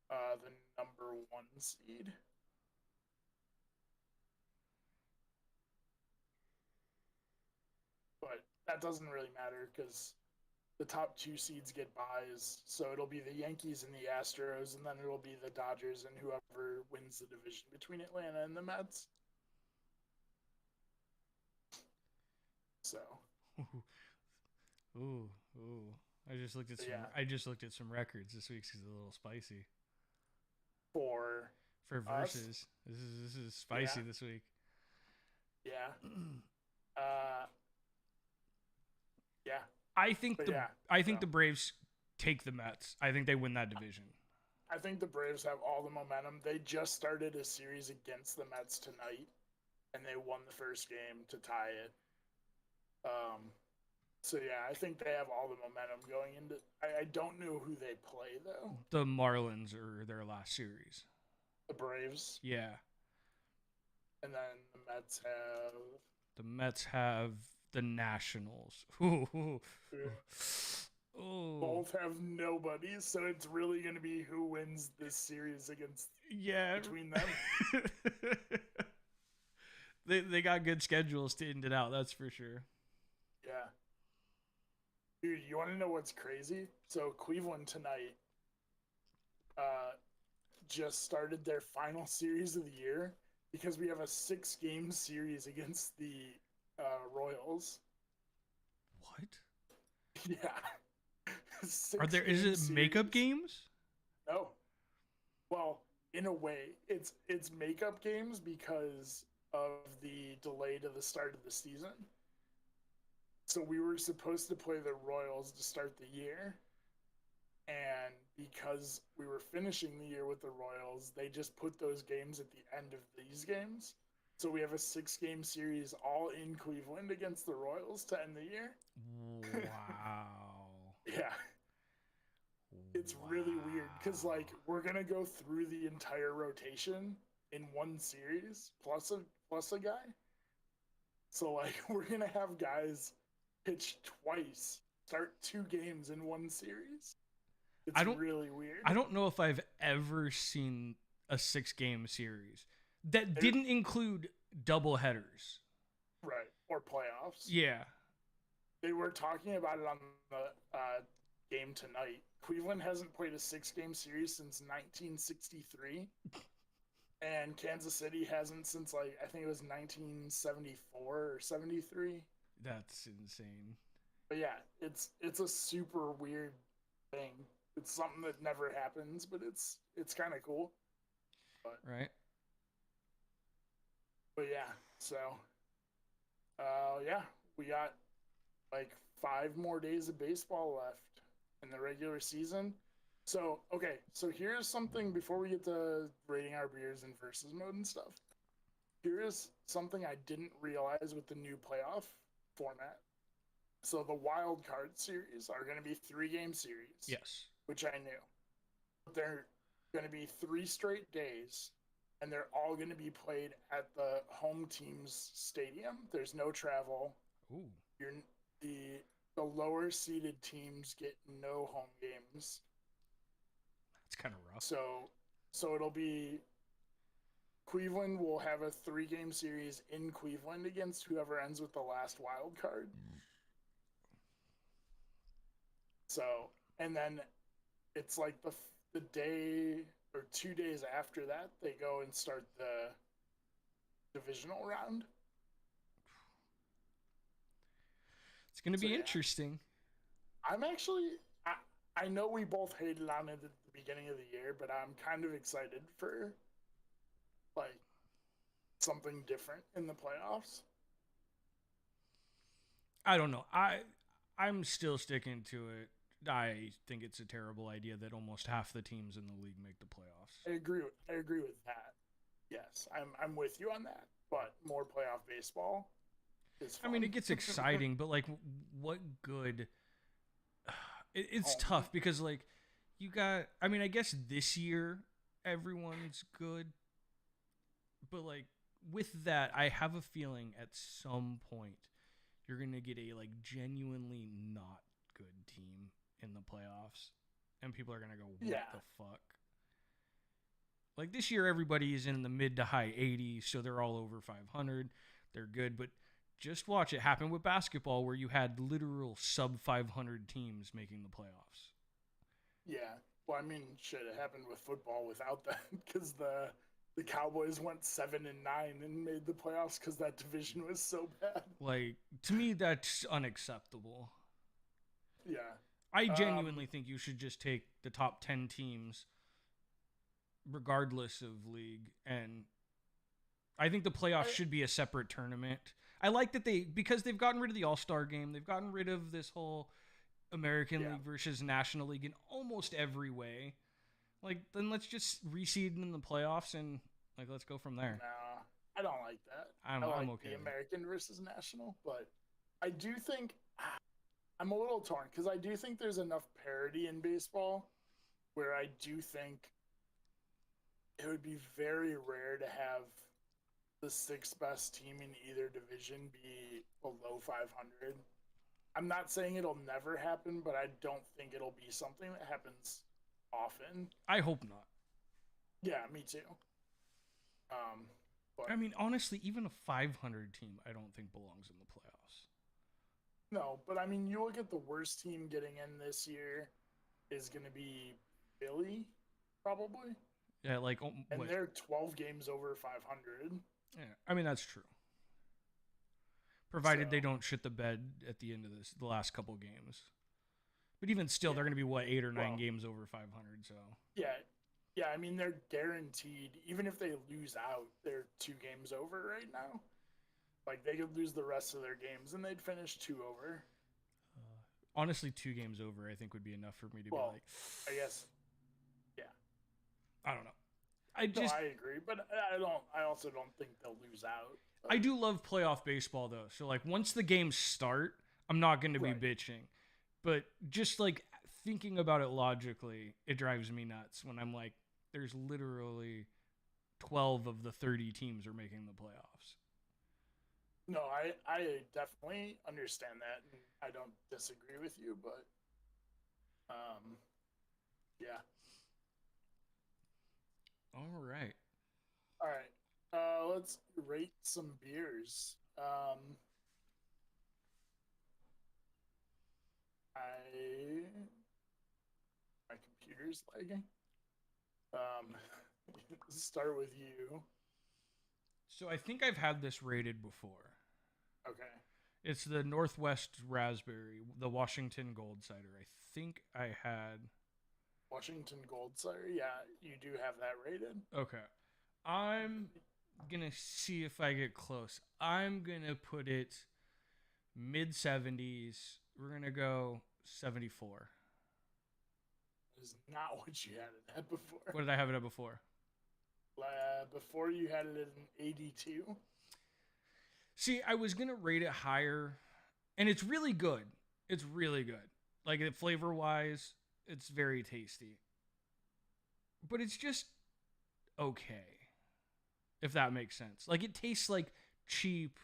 S1: the number 1 seed. But that doesn't really matter because the top 2 seeds get byes. So it'll be the Yankees and the Astros, and then it'll be the Dodgers and whoever wins the division between Atlanta and the Mets. So.
S2: Ooh. I just looked at some records this week. It's a little spicy.
S1: For
S2: versus. This is spicy this week.
S1: Yeah. Uh, yeah.
S2: I think
S1: But
S2: the
S1: yeah.
S2: I think
S1: So
S2: the Braves take the Mets. I think they win that division.
S1: I think the Braves have all the momentum. They just started a series against the Mets tonight, and they won the first game to tie it. Um, so yeah, I think they have all the momentum going into. I don't know who they play though.
S2: The Marlins are their last series.
S1: The Braves,
S2: Yeah.
S1: and then the Mets have.
S2: The Mets have the Nationals. Ooh. Oh.
S1: Both have nobody, so it's really going to be who wins this series against
S2: Yeah.
S1: between them.
S2: They got good schedules to end it out, that's for sure.
S1: Yeah. Dude, you want to know what's crazy? So Cleveland tonight uh, just started their final series of the year because we have a 6-game series against the Royals.
S2: What?
S1: Yeah.
S2: Is it makeup games?
S1: No. Well, in a way, it's makeup games because of the delay to the start of the season. So we were supposed to play the Royals to start the year, and because we were finishing the year with the Royals, they just put those games at the end of these games. So we have a 6-game series all in Cleveland against the Royals to end the year.
S2: Wow.
S1: Yeah. It's really weird because like we're gonna go through the entire rotation in one series plus a guy. So like we're gonna have guys pitch twice, start 2 games in one series. It's
S2: I don't
S1: really weird.
S2: I don't know if I've ever seen a 6-game series that
S1: They're,
S2: didn't include double headers.
S1: right, or playoffs.
S2: Yeah.
S1: They were talking about it on the game tonight. Cleveland hasn't played a 6-game series since 1963. And Kansas City hasn't since like I think it was 1974 or 73.
S2: That's insane.
S1: But yeah, it's a super weird thing. It's something that never happens, but it's kind of cool. But
S2: Right?
S1: but yeah, so yeah, we got like 5 more days of baseball left in the regular season. So okay, so here's something before we get to rating our beers in versus mode and stuff. Here's something I didn't realize with the new playoff format. So the wild card series are going to be 3-game series,
S2: Yes.
S1: which I knew. But they're going to be 3 straight days, and they're all going to be played at the home team's stadium. There's no travel.
S2: Ooh.
S1: You're the lower seeded teams get no home games.
S2: That's kind of rough.
S1: So it'll be Cleveland will have a 3-game series in Cleveland against whoever ends with the last wild card. So, and then it's like the day or 2 days after that, they go and start the divisional round.
S2: It's going to be interesting.
S1: I'm actually, I know we both hated on it at the beginning of the year, but I'm kind of excited for like something different in the playoffs.
S2: I don't know. I'm still sticking to it. I think it's a terrible idea that almost half the teams in the league make the playoffs.
S1: I agree with that. Yes, I'm with you on that. But more playoff baseball is fun.
S2: I mean, it gets exciting, but like, what good? It's tough because like, you got. I mean, I guess this year everyone's good, but like with that, I have a feeling at some point you're gonna get a like genuinely not good team in the playoffs, and people are gonna go, "What the fuck?" Like this year, everybody is in the mid to high 80s, so they're all over 500. They're good, but just watch it happen with basketball, where you had literal sub 500 teams making the playoffs.
S1: Yeah, well, I mean, shit, it happened with football without that because the Cowboys went 7-9 and made the playoffs because that division was so bad.
S2: Like to me, that's unacceptable.
S1: Yeah,
S2: I genuinely think you should just take the top 10 teams, regardless of league, and I think the playoffs
S1: I,
S2: should be a separate tournament. I like that because they've gotten rid of the All-Star game, they've gotten rid of this whole American
S1: yeah.
S2: League versus National League in almost every way. Like, then let's just reseed in the playoffs and like let's go from there.
S1: No, I don't like that. I
S2: I'm
S1: like
S2: okay
S1: the
S2: with it.
S1: American versus national, but I do think I'm a little torn because I do think there's enough parity in baseball where I do think it would be very rare to have the sixth best team in either division be below 500. I'm not saying it'll never happen, but I don't think it'll be something that happens often.
S2: I hope not.
S1: Yeah, me too. Um, but
S2: I mean, honestly, even a 500 team, I don't think belongs in the playoffs.
S1: no, but I mean, you look at the worst team getting in this year is going to be Philly, probably,
S2: Yeah, like
S1: and
S2: what?
S1: they're 12 games over 500.
S2: Yeah, I mean that's true.
S1: So
S2: Provided they don't shit the bed at the end of the last couple games. But even still,
S1: yeah,
S2: they're going to be what 8 or 9
S1: well,
S2: games over 500. So
S1: yeah, yeah. I mean, they're guaranteed. Even if they lose out, they're 2 games over right now. Like they could lose the rest of their games and they'd finish 2 over.
S2: honestly, 2 games over, I think would be enough for me to be
S1: Well,
S2: like,
S1: I guess, yeah.
S2: I don't know. I
S1: No,
S2: just
S1: I agree, but I don't. I also don't think they'll lose out.
S2: I do love playoff baseball though. So like once the games start, I'm not going to be
S1: Right.
S2: bitching. But just like thinking about it logically, it drives me nuts when I'm like, there's literally 12 of the 30 teams are making the playoffs.
S1: No, I definitely understand that, and I don't disagree with you, but yeah.
S2: All right.
S1: All right. Let's rate some beers. I my computer's lagging. Um, start with you.
S2: So I think I've had this rated before.
S1: Okay.
S2: It's the Northwest Raspberry, the Washington Gold Cider. I think I had.
S1: Washington Gold Cider. Yeah, you do have that rated.
S2: Okay. I'm gonna see if I get close. I'm gonna put it mid 70s. We're gonna go 74.
S1: That is not what you had it at before.
S2: What did I have it at before?
S1: Before you had it at an 82.
S2: See, I was gonna rate it higher, and it's really good. It's really good. Like flavor wise, it's very tasty. But it's just okay, if that makes sense. Like it tastes like cheap,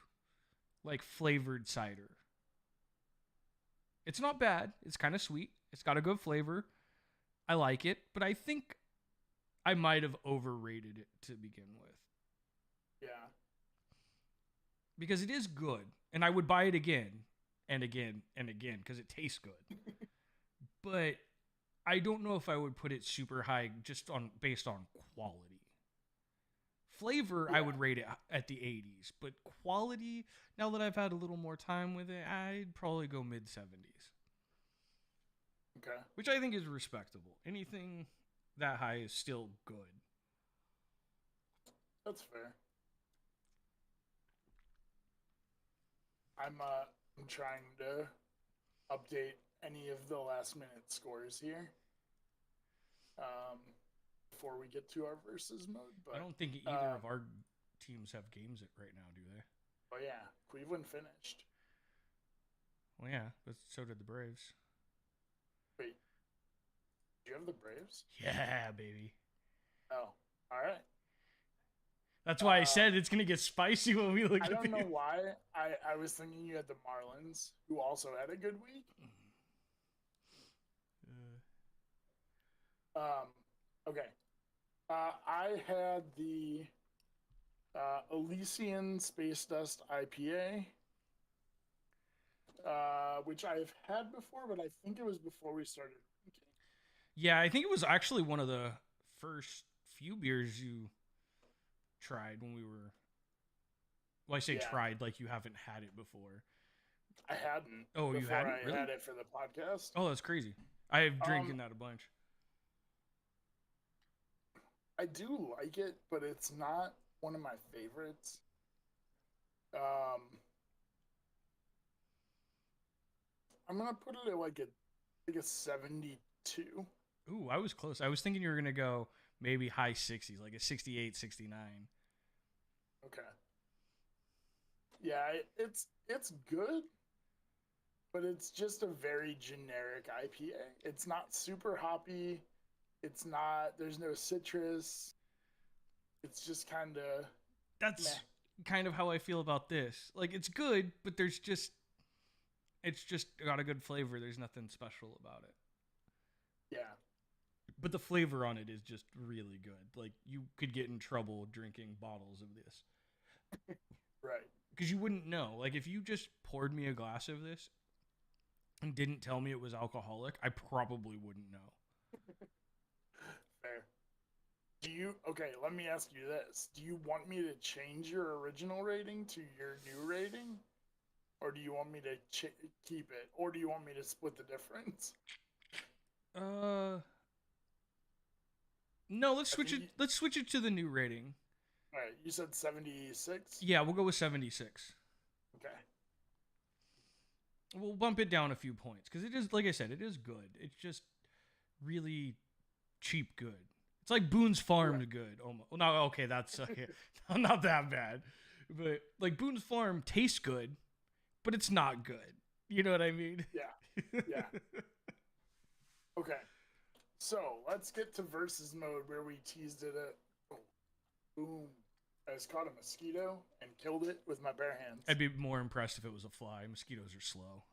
S2: like flavored cider. It's not bad. It's kind of sweet. It's got a good flavor. I like it, but I think I might have overrated it to begin with
S1: Yeah.
S2: because it is good, and I would buy it again and again and again because it tastes good. But I don't know if I would put it super high just on based on quality. Flavor, I
S1: Yeah.
S2: would rate it at the 80s, but quality, now that I've had a little more time with it, I'd probably go mid 70s,
S1: Okay.
S2: which I think is respectable. Anything that high is still good.
S1: That's fair. I'm trying to update any of the last minute scores here. Before we get to our versus mode, but
S2: I don't think either of our teams have games right now, do they?
S1: oh yeah, Cleveland finished.
S2: Well, yeah, but so did the Braves.
S1: Wait, do you have the Braves?
S2: Yeah, baby.
S1: Oh, all right.
S2: That's why I said it's gonna get spicy when we look
S1: I
S2: at
S1: don't know
S2: the.
S1: why. I was thinking you had the Marlins, who also had a good week. Okay. I had the Elysian Space Dust IPA, which I've had before, but I think it was before we started drinking.
S2: Yeah, I think it was actually one of the first few beers you tried when we were. Well, I say
S1: Yeah.
S2: tried like you haven't had it before.
S1: I hadn't.
S2: Oh, you
S1: before
S2: hadn't?
S1: I
S2: Really?
S1: had it for the podcast.
S2: Oh, that's crazy. I have drinking that a bunch.
S1: I do like it, but it's not one of my favorites. Um, I'm gonna put it at like a 72.
S2: Ooh, I was close. I was thinking you were gonna go maybe high 60s, like a 68, 69.
S1: Okay. Yeah, it's good, but it's just a very generic IPA. It's not super hoppy. It's not. There's no citrus. It's just kind of meh.
S2: That's kind of how I feel about this. Like it's good, but it's just got a good flavor. There's nothing special about it.
S1: Yeah.
S2: But the flavor on it is just really good. Like you could get in trouble drinking bottles of this
S1: Right.
S2: because you wouldn't know. Like if you just poured me a glass of this and didn't tell me it was alcoholic, I probably wouldn't know.
S1: Fair. Okay, let me ask you this. Do you want me to change your original rating to your new rating? Or do you want me to keep it? Or do you want me to split the difference?
S2: Uh, no. Let's
S1: I
S2: switch
S1: think
S2: it. Let's switch it to the new rating.
S1: all right, you said 76?
S2: Yeah, we'll go with 76.
S1: Okay.
S2: We'll bump it down a few points because it is, like I said, it is good. It's just really cheap good. It's like Boone's Farm
S1: Right.
S2: good. Almost. Well, no, okay, that's not that bad, but like Boone's Farm tastes good, but it's not good. You know what I mean?
S1: Yeah. Yeah. Okay. So let's get to versus mode where we teased it at. Oh, boom. I just caught a mosquito and killed it with my bare hands.
S2: I'd be more impressed if it was a fly. Mosquitoes are slow.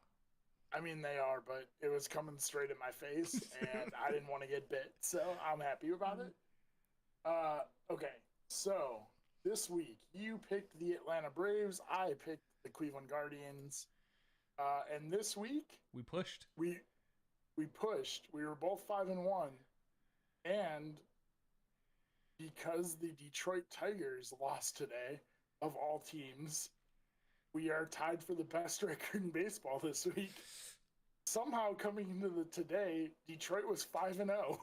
S1: I mean, they are, but it was coming straight at my face, and I didn't want to get bit, so I'm happy about it. Okay, so this week you picked the Atlanta Braves, I picked the Cleveland Guardians, and this week
S2: We pushed.
S1: we pushed. We were both 5-1, and because the Detroit Tigers lost today, of all teams, we are tied for the best record in baseball this week. Somehow coming into the today, Detroit was 5-0.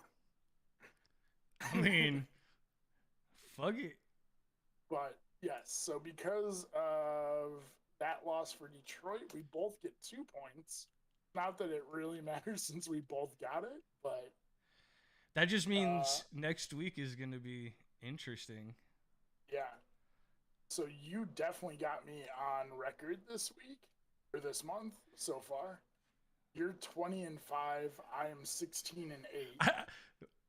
S2: I mean, fuck it.
S1: But yes, so because of that loss for Detroit, we both get 2 points. Not that it really matters since we both got it, but
S2: That just means next week is going to be interesting.
S1: yeah. So you definitely got me on record this week or this month so far. You're 20-5. I am 16-8.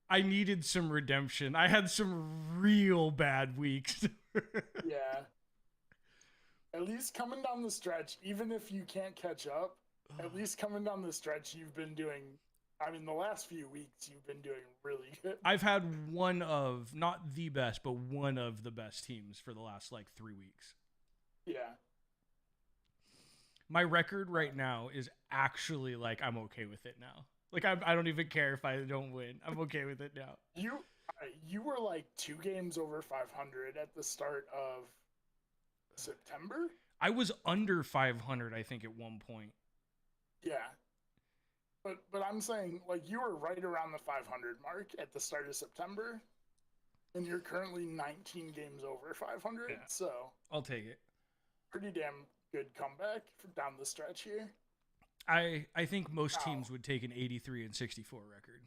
S2: I needed some redemption. I had some real bad weeks.
S1: Yeah. At least coming down the stretch, even if you can't catch up, at least coming down the stretch, you've been doing. I mean, the last few weeks, you've been doing really good.
S2: I've had one of, not the best, but one of the best teams for the last like 3 weeks.
S1: Yeah.
S2: My record right now is actually like I'm okay with it now. Like I don't even care if I don't win. I'm okay with it now.
S1: You were like 2 games over 500 at the start of September.
S2: I was under 500, I think, at one point.
S1: Yeah. But I'm saying like you were right around the 500 mark at the start of September, and you're currently 19 games over 500.
S2: Yeah.
S1: So
S2: I'll take it.
S1: pretty damn good comeback from down the stretch here.
S2: I think most teams would take an 83-64 record.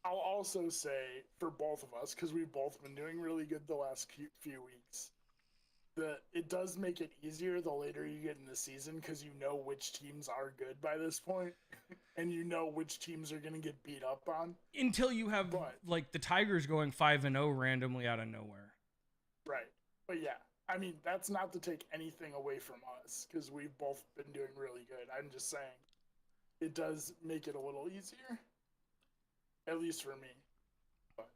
S1: I'll also say for both of us, because we've both been doing really good the last few weeks, that it does make it easier the later you get in the season because you know which teams are good by this point, and you know which teams are going to get beat up on.
S2: Until you have like the Tigers going 5-0 randomly out of nowhere.
S1: Right. But yeah, I mean, that's not to take anything away from us because we've both been doing really good. I'm just saying it does make it a little easier, at least for me. But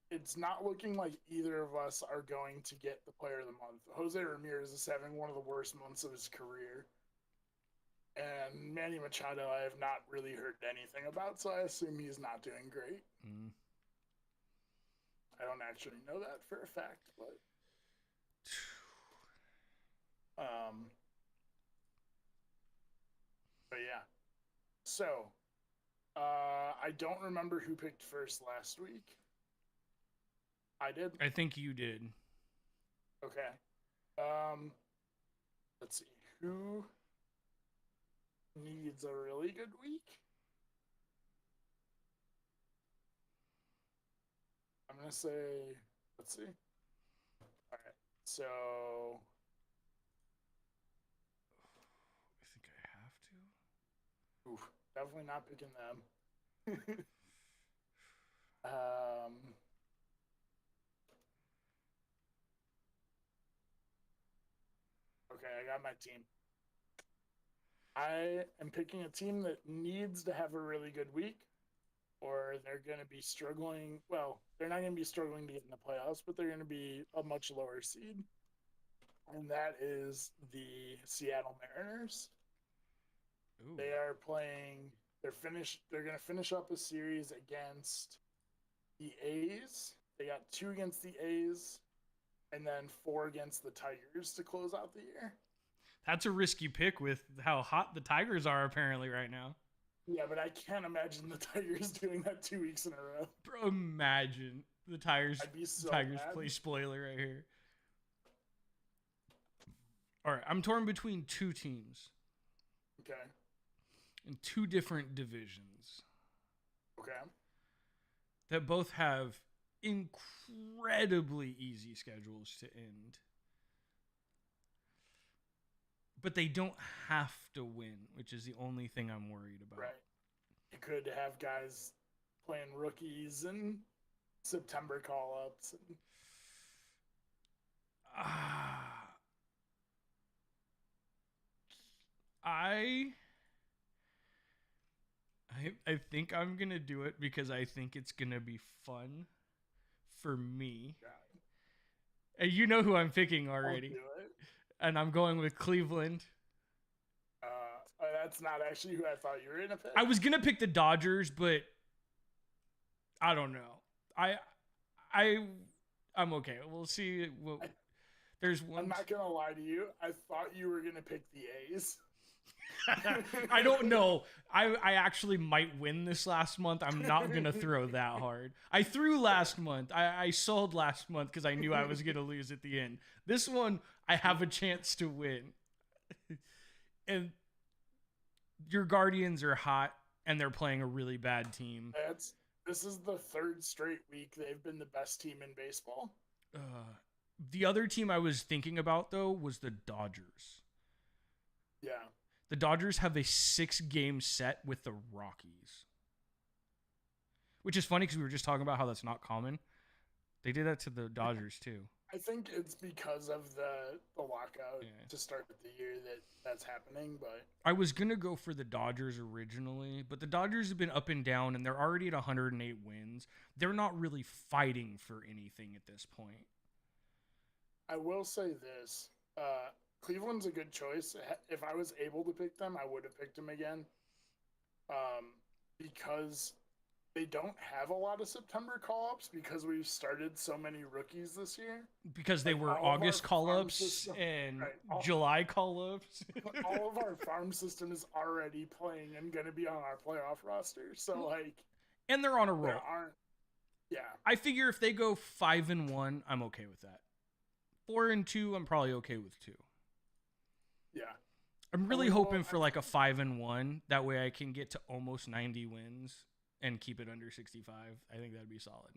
S1: it's not looking like either of us are going to get the player of the month. Jose Ramirez is having one of the worst months of his career. And Manny Machado, I have not really heard anything about, so I assume he's not doing great.
S2: Mm.
S1: I don't actually know that for a fact, but but yeah. So I don't remember who picked first last week. I did.
S2: I think you did.
S1: Okay. Let's see. Who needs a really good week? I'm gonna say. Let's see. All right. So.
S2: I think I have to.
S1: Oof, definitely not picking them. um. Okay, I got my team. I am picking a team that needs to have a really good week, or they're going to be struggling. Well, they're not going to be struggling to get in the playoffs, but they're going to be a much lower seed. And that is the Seattle Mariners.
S2: Ooh.
S1: They are playing. They're going to finish up a series against the A's. They got 2 against the A's, and then 4 against the Tigers to close out the year.
S2: That's a risky pick with how hot the Tigers are apparently right now.
S1: Yeah, but I can't imagine the Tigers doing that 2 weeks in a row.
S2: Bro, imagine the Tigers.
S1: I'd be so
S2: Tigers
S1: mad.
S2: play spoiler right here. All right, I'm torn between 2 teams.
S1: Okay.
S2: In 2 different divisions.
S1: Okay.
S2: That both have incredibly easy schedules to end. But they don't have to win, which is the only thing I'm worried about.
S1: Right. You could have guys playing rookies and September call-ups. And...
S2: I think I'm going to do it because I think it's going to be fun for me.
S1: God.
S2: And you know who I'm picking already.
S1: I'll do it.
S2: And I'm going with Cleveland.
S1: That's not actually who I thought you were going to pick.
S2: I was going to pick the Dodgers, but I don't know. I'm okay. We'll see. There's one.
S1: I'm not going to lie to you. I thought you were going to pick the A's.
S2: I don't know. I actually might win this last month. I'm not going to throw that hard. I threw last month. I sold last month because I knew I was going to lose at the end. This one, I have a chance to win. And your Guardians are hot, and they're playing a really bad team.
S1: This is the 3rd straight week they've been the best team in baseball.
S2: The other team I was thinking about, though, was the Dodgers.
S1: Yeah.
S2: The Dodgers have a 6-game set with the Rockies. Which is funny because we were just talking about how that's not common. They did that to the Dodgers, too.
S1: I think it's because of the lockout to start the year that's happening. But
S2: I was going to go for the Dodgers originally, but the Dodgers have been up and down, and they're already at 108 wins. They're not really fighting for anything at this point.
S1: I will say this. Cleveland's a good choice. If I was able to pick them, I would have picked them again. Because they don't have a lot of September call-ups because we've started so many rookies this year.
S2: Because they were August call-ups and July call-ups.
S1: All of our farm system is already playing and going to be on our playoff roster. So,
S2: and they're on a roll.
S1: Yeah.
S2: I figure if they go 5-1, I'm okay with that. 4-2, I'm probably okay with 2.
S1: Yeah.
S2: I'm really hoping for like a 5-1. That way I can get to almost 90 wins and keep it under 65. I think that'd be solid.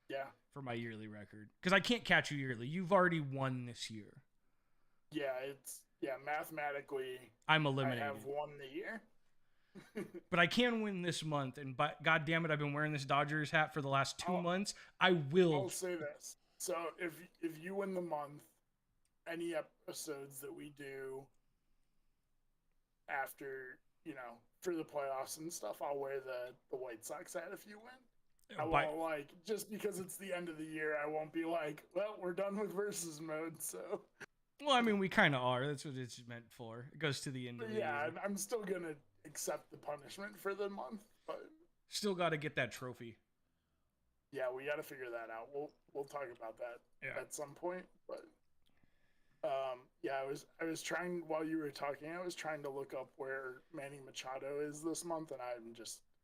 S1: Yeah.
S2: For my yearly record. Because I can't catch you yearly. You've already won this year.
S1: Yeah, mathematically,
S2: I'm eliminated.
S1: I have won the year.
S2: But I can win this month. And God damn it, I've been wearing this Dodgers hat for the last 2 months. I'll
S1: say this. So if you win the month, any episodes that we do after, for the playoffs and stuff, I'll wear the White Sox hat if you win. I won't just because it's the end of the year, I won't be like, well, we're done with versus mode, so.
S2: Well, I mean, we kind of are. That's what it's meant for. It goes to the end of the year.
S1: Yeah, I'm still going to accept the punishment for the month, but.
S2: Still got to get that trophy.
S1: Yeah, we got to figure that out. We'll talk about that at some point, but. I was trying while you were talking. I was trying to look up where Manny Machado is this month, and I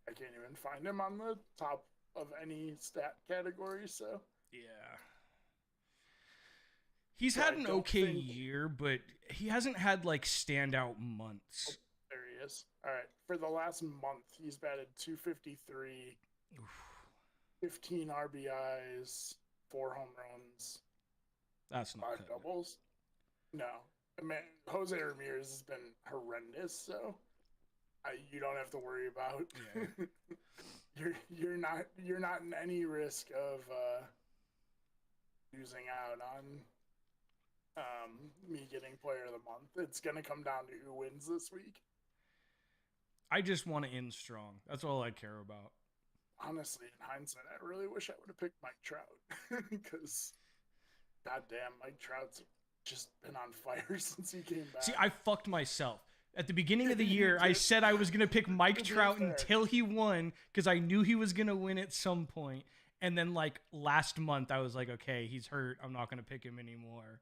S1: can't even find him on the top of any stat category. So
S2: Yeah. He's
S1: So
S2: had
S1: I
S2: an
S1: don't
S2: okay
S1: think.
S2: year, but he hasn't had like standout months.
S1: There he is. All right. For the last month, he's batted 253,
S2: Oof,
S1: 15 RBIs, 4 home runs,
S2: that's not
S1: 5
S2: cutting it.
S1: doubles. No. I mean, Jose Ramirez has been horrendous, so you don't have to worry about.
S2: Yeah.
S1: you're not in any risk of losing out on me getting player of the month. It's gonna come down to who wins this week.
S2: I just want to end strong. That's all I care about.
S1: Honestly, in hindsight, I really wish I would have picked Mike Trout because, goddamn, Mike Trout's just been on fire since he came back.
S2: See, I fucked myself. At the beginning of the year, I said I was going to pick Mike Trout until he won because I knew he was going to win at some point. And then, like, last month, I was like, okay, he's hurt. I'm not going to pick him anymore.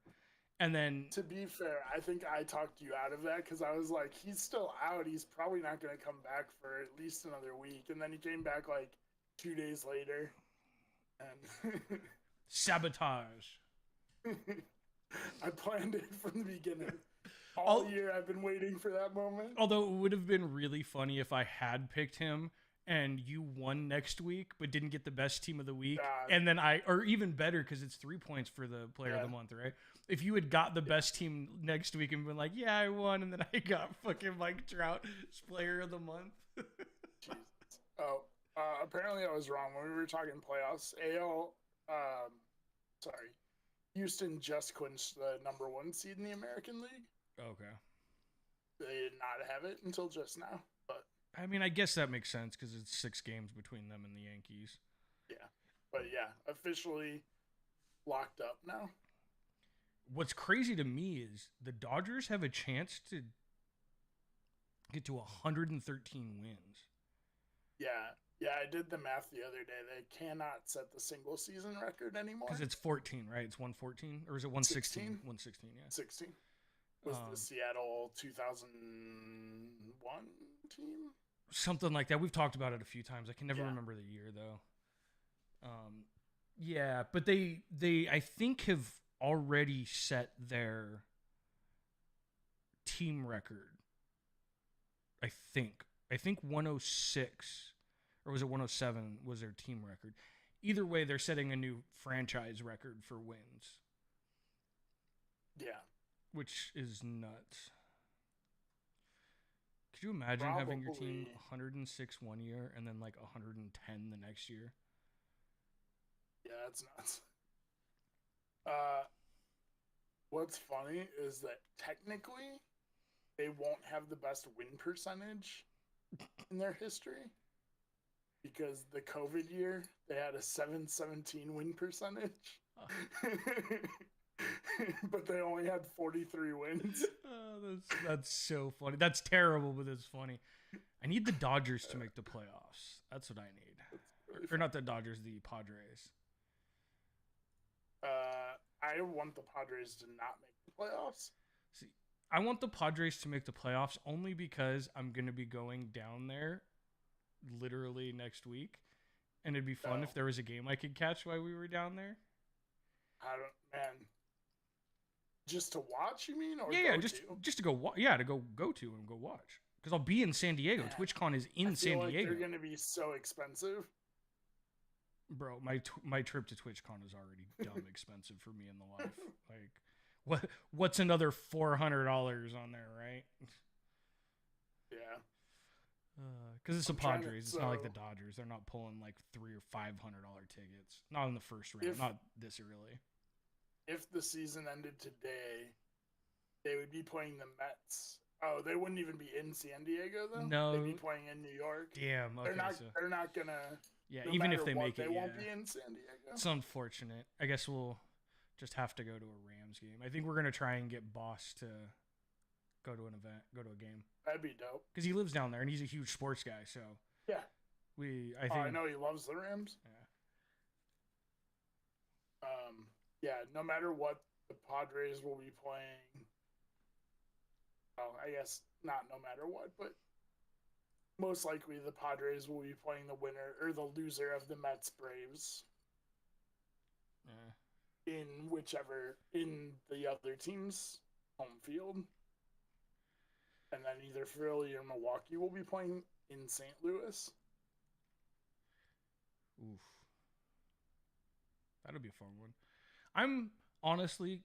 S2: And then,
S1: to be fair, I think I talked you out of that because I was like, he's still out. He's probably not going to come back for at least another week. And then he came back like 2 days later. And
S2: sabotage.
S1: I planned it from the beginning. All year I've been waiting for that moment.
S2: Although it would have been really funny if I had picked him and you won next week but didn't get the best team of the week.
S1: God.
S2: And then or even better because it's 3 points for the player of the month, right? If you had got the best team next week and been like, yeah, I won, and then I got fucking Mike Trout as player of the month.
S1: Jesus. Oh, apparently I was wrong when we were talking playoffs. Houston just clinched the #1 seed in the American League.
S2: Okay.
S1: They did not have it until just now, but
S2: I mean, I guess that makes sense because it's 6 games between them and the Yankees.
S1: Yeah, but yeah, officially locked up now.
S2: What's crazy to me is the Dodgers have a chance to get to 113 wins.
S1: Yeah, I did the math the other day. They cannot set the single season record anymore.
S2: Because it's 14, right? It's 114? Or is it 116? 116, yeah.
S1: 16. Was the Seattle 2001 team?
S2: Something like that. We've talked about it a few times. I can never remember the year, though. Yeah, but they I think, have already set their team record. I think 106, or was it 107 was their team record. Either way, they're setting a new franchise record for wins.
S1: Yeah.
S2: Which is nuts. Could you imagine having your team 106 one year and then like 110 the next year?
S1: Yeah, that's nuts. What's funny is that technically they won't have the best win percentage in their history because the COVID year they had a 717 win percentage. But they only had 43 wins.
S2: That's so funny. That's terrible, but it's funny. I need the Dodgers to make the playoffs. That's what I need. Really or not the Dodgers, the Padres.
S1: I want the Padres to not make the playoffs.
S2: See, I want the Padres to make the playoffs only because I'm going to be going down there literally next week. And it'd be fun if there was a game I could catch while we were down there.
S1: Just to watch, you mean? Or
S2: just to go to go to and go watch. Because I'll be in San Diego. Man, TwitchCon is in San Diego.
S1: They're going to be so expensive.
S2: Bro, my trip to TwitchCon is already dumb expensive for me in the life. Like, what's another $400 on there, right?
S1: Yeah.
S2: Because it's the Padres. It's not like the Dodgers. They're not pulling like $300 or $500 tickets. Not in the first round. Not this early.
S1: If the season ended today, they would be playing the Mets. Oh, they wouldn't even be in San Diego though.
S2: No,
S1: they'd be playing in New York.
S2: Damn, okay,
S1: they're not gonna.
S2: Yeah,
S1: no
S2: even if they make it,
S1: they won't be in San Diego.
S2: It's unfortunate. I guess we'll just have to go to a Rams game. I think we're gonna try and get Boss to go to an event, go to a game.
S1: That'd be dope.
S2: Because he lives down there and he's a huge sports guy. So
S1: yeah, I know he loves the Rams.
S2: Yeah.
S1: Yeah, no matter what, the Padres will be playing. Well, I guess not no matter what, but most likely the Padres will be playing the winner or the loser of the Mets Braves. in the other team's home field. And then either Philly or Milwaukee will be playing in St. Louis.
S2: Oof. That'll be a fun one. I'm honestly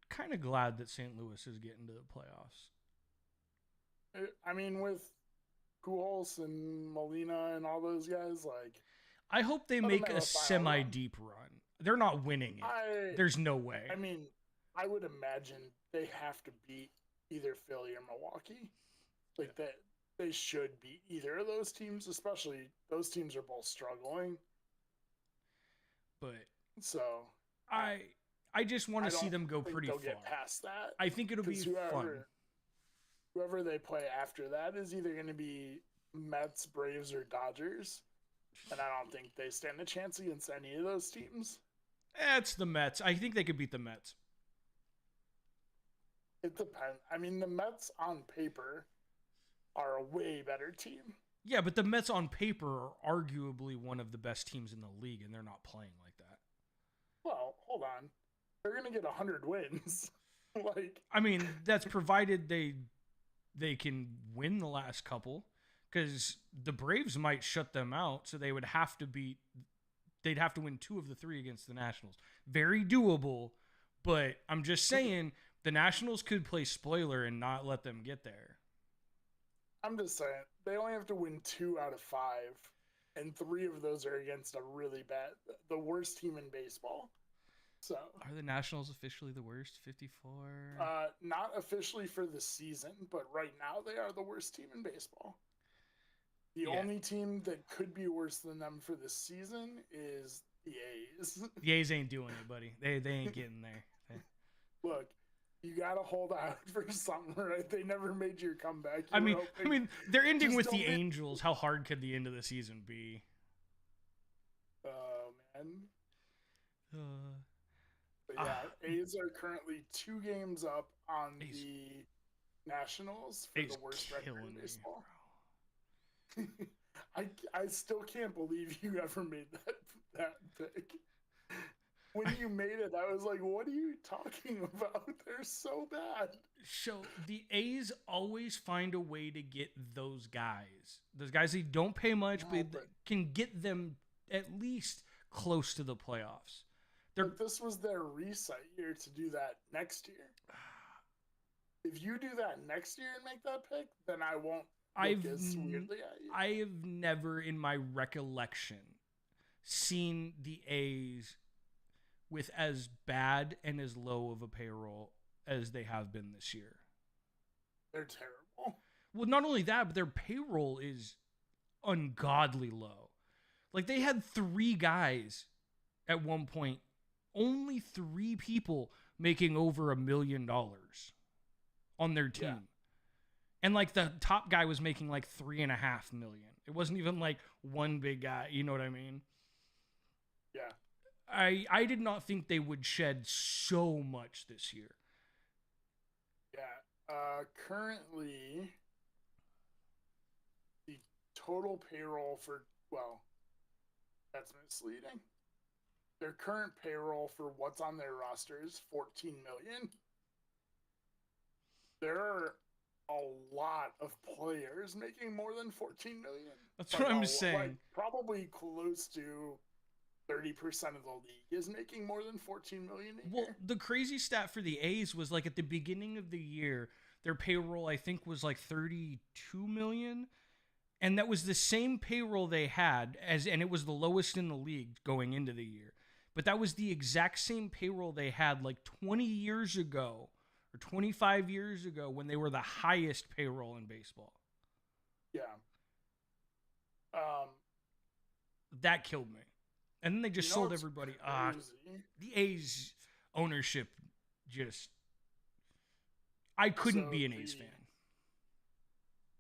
S2: kind of glad that St. Louis is getting to the playoffs.
S1: I mean, with Pujols and Molina and all those guys, like,
S2: I hope they make a semi-deep run. They're not winning it. There's no way.
S1: I mean, I would imagine they have to beat either Philly or Milwaukee. Like that, they should beat either of those teams. Especially those teams are both struggling.
S2: But
S1: so
S2: I just want to see them go pretty far.
S1: Get past that.
S2: I think it'll be fun.
S1: Whoever they play after that is either going to be Mets, Braves, or Dodgers. And I don't think they stand a chance against any of those teams.
S2: It's the Mets. I think they could beat the Mets.
S1: It depends. I mean, the Mets on paper are a way better team.
S2: Yeah, but the Mets on paper are arguably one of the best teams in the league, and they're not playing like that.
S1: Well, hold on. They're going to get 100 wins.
S2: I mean, that's provided they can win the last couple, because the Braves might shut them out, so they'd have to win 2 of the 3 against the Nationals. Very doable, but I'm just saying the Nationals could play spoiler and not let them get there.
S1: I'm just saying, they only have to win 2 out of 5, and 3 of those are against the worst team in baseball. So,
S2: are the Nationals officially the worst? 54?
S1: Not officially for the season, but right now they are the worst team in baseball. The only team that could be worse than them for this season is the A's.
S2: The A's ain't doing it, buddy. They ain't getting there.
S1: Look, you gotta hold out for something, right? They never made your comeback.
S2: I mean, they're ending with the Angels. How hard could the end of the season be?
S1: Oh man. But yeah, A's are currently 2 games up on the Nationals for the worst record in baseball. I still can't believe you ever made that pick. When you made it, I was like, what are you talking about? They're so bad.
S2: So the A's always find a way to get those guys. Those guys they don't pay much, but can get them at least close to the playoffs.
S1: But this was their reset year to do that next year. If you do that next year and make that pick, then I won't look as weirdly at you.
S2: I have never in my recollection seen the A's with as bad and as low of a payroll as they have been this year.
S1: They're terrible.
S2: Well, not only that, but their payroll is ungodly low. Like, they had 3 guys at one point, only 3 people making over $1 million on their team. Yeah. And, like, the top guy was making, like, $3.5 million. It wasn't even, like, one big guy. You know what I mean?
S1: Yeah.
S2: I did not think they would shed so much this year.
S1: Yeah. Currently, the total payroll for, well, that's misleading. Their current payroll for what's on their roster is $14 million. There are a lot of players making more than $14 million.
S2: That's what I'm saying.
S1: Like, probably close to 30% of the league is making more than $14 million a year.
S2: Well, the crazy stat for the A's was like at the beginning of the year, their payroll I think was like $32 million, and that was the same payroll they had and it was the lowest in the league going into the year. But that was the exact same payroll they had like 20 years ago or 25 years ago when they were the highest payroll in baseball.
S1: Yeah.
S2: That killed me. And then they just sold everybody. The A's ownership just... I couldn't be an A's fan.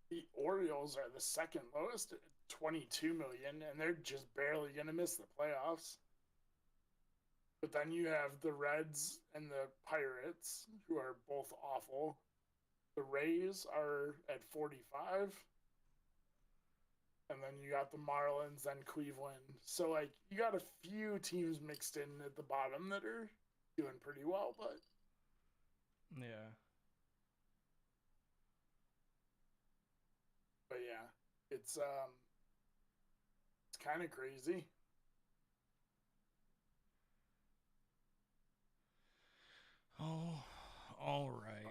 S1: The Orioles are the second lowest at $22 million, and they're just barely going to miss the playoffs. But then you have the Reds and the Pirates, who are both awful. The Rays are at 45. And then you got the Marlins and Cleveland. So, like, you got a few teams mixed in at the bottom that are doing pretty well, but
S2: yeah.
S1: it's kind of crazy.
S2: Oh, all right.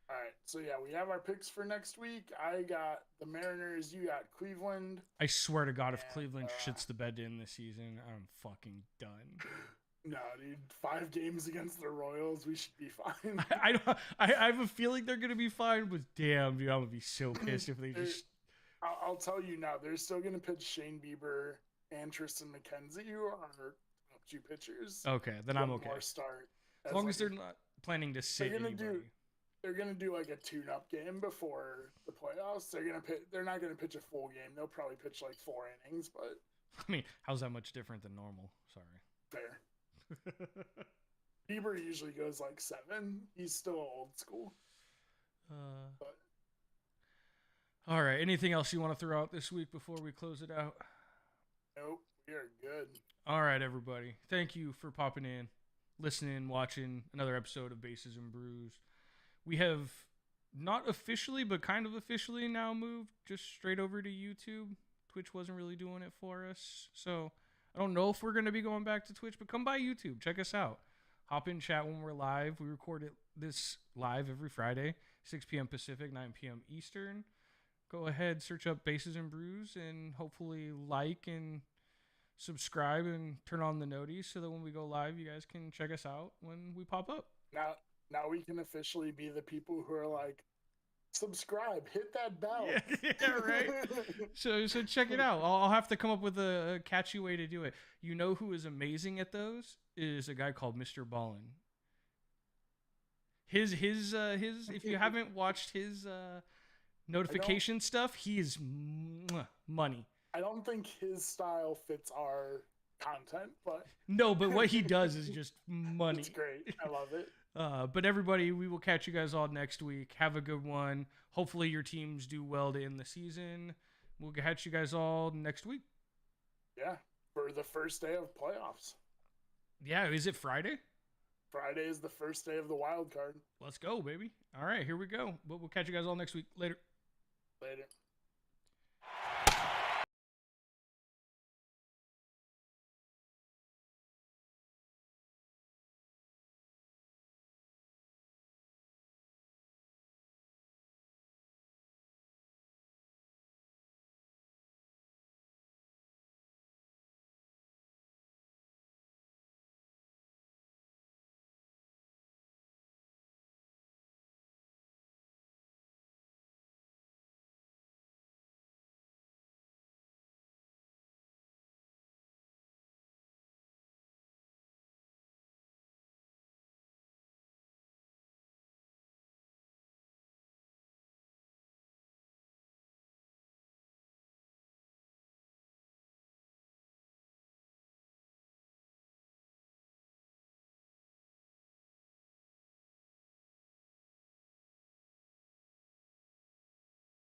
S1: All right, so we have our picks for next week. I got the Mariners. You got Cleveland.
S2: I swear to God, if
S1: And,
S2: Cleveland shits the bed in this season, I'm fucking done.
S1: No, dude, 5 games against the Royals, we should be fine.
S2: I have a feeling they're gonna be fine, but damn, dude, I'm gonna be so pissed if they just.
S1: I'll tell you now, they're still gonna pitch Shane Bieber and Tristan McKenzie, who are top 2 pitchers.
S2: Okay, then I'm okay.
S1: More start
S2: as long as they're not planning to sit anybody.
S1: They're gonna do like a tune-up game before the playoffs. They're not gonna pitch a full game. They'll probably pitch like 4 innings, but
S2: I mean, how's that much different than normal? Sorry.
S1: Fair. Bieber usually goes like 7. He's still old school. But
S2: all right. Anything else you want to throw out this week before we close it out?
S1: Nope. We are good.
S2: All right, everybody. Thank you for popping in, listening, watching another episode of Bases and Brews. We have not officially, but kind of officially now moved just straight over to YouTube. Twitch wasn't really doing it for us. So I don't know if we're going to be going back to Twitch, but come by YouTube. Check us out. Hop in chat when we're live. We record this live every Friday, 6 p.m. Pacific, 9 p.m. Eastern. Go ahead, search up Bases and Brews, and hopefully like and subscribe and turn on the noties so that when we go live, you guys can check us out when we pop up.
S1: Now we can officially be the people who are like, subscribe, hit that bell.
S2: Yeah, right. so check it out. I'll have to come up with a catchy way to do it. You know who is amazing at those is a guy called Mr. Ballin. His if you haven't watched his notification stuff, he is money.
S1: I don't think his style fits our content, but
S2: no, but what he does is just money.
S1: It's great. I love it.
S2: But everybody, we will catch you guys all next week. Have a good one. Hopefully your teams do well to end the season. We'll catch you guys all next week.
S1: Yeah, for the first day of playoffs.
S2: Yeah, is it Friday?
S1: Friday is the first day of the wild card.
S2: Let's go, baby. All right, here we go. We'll catch you guys all next week. Later.
S1: Later.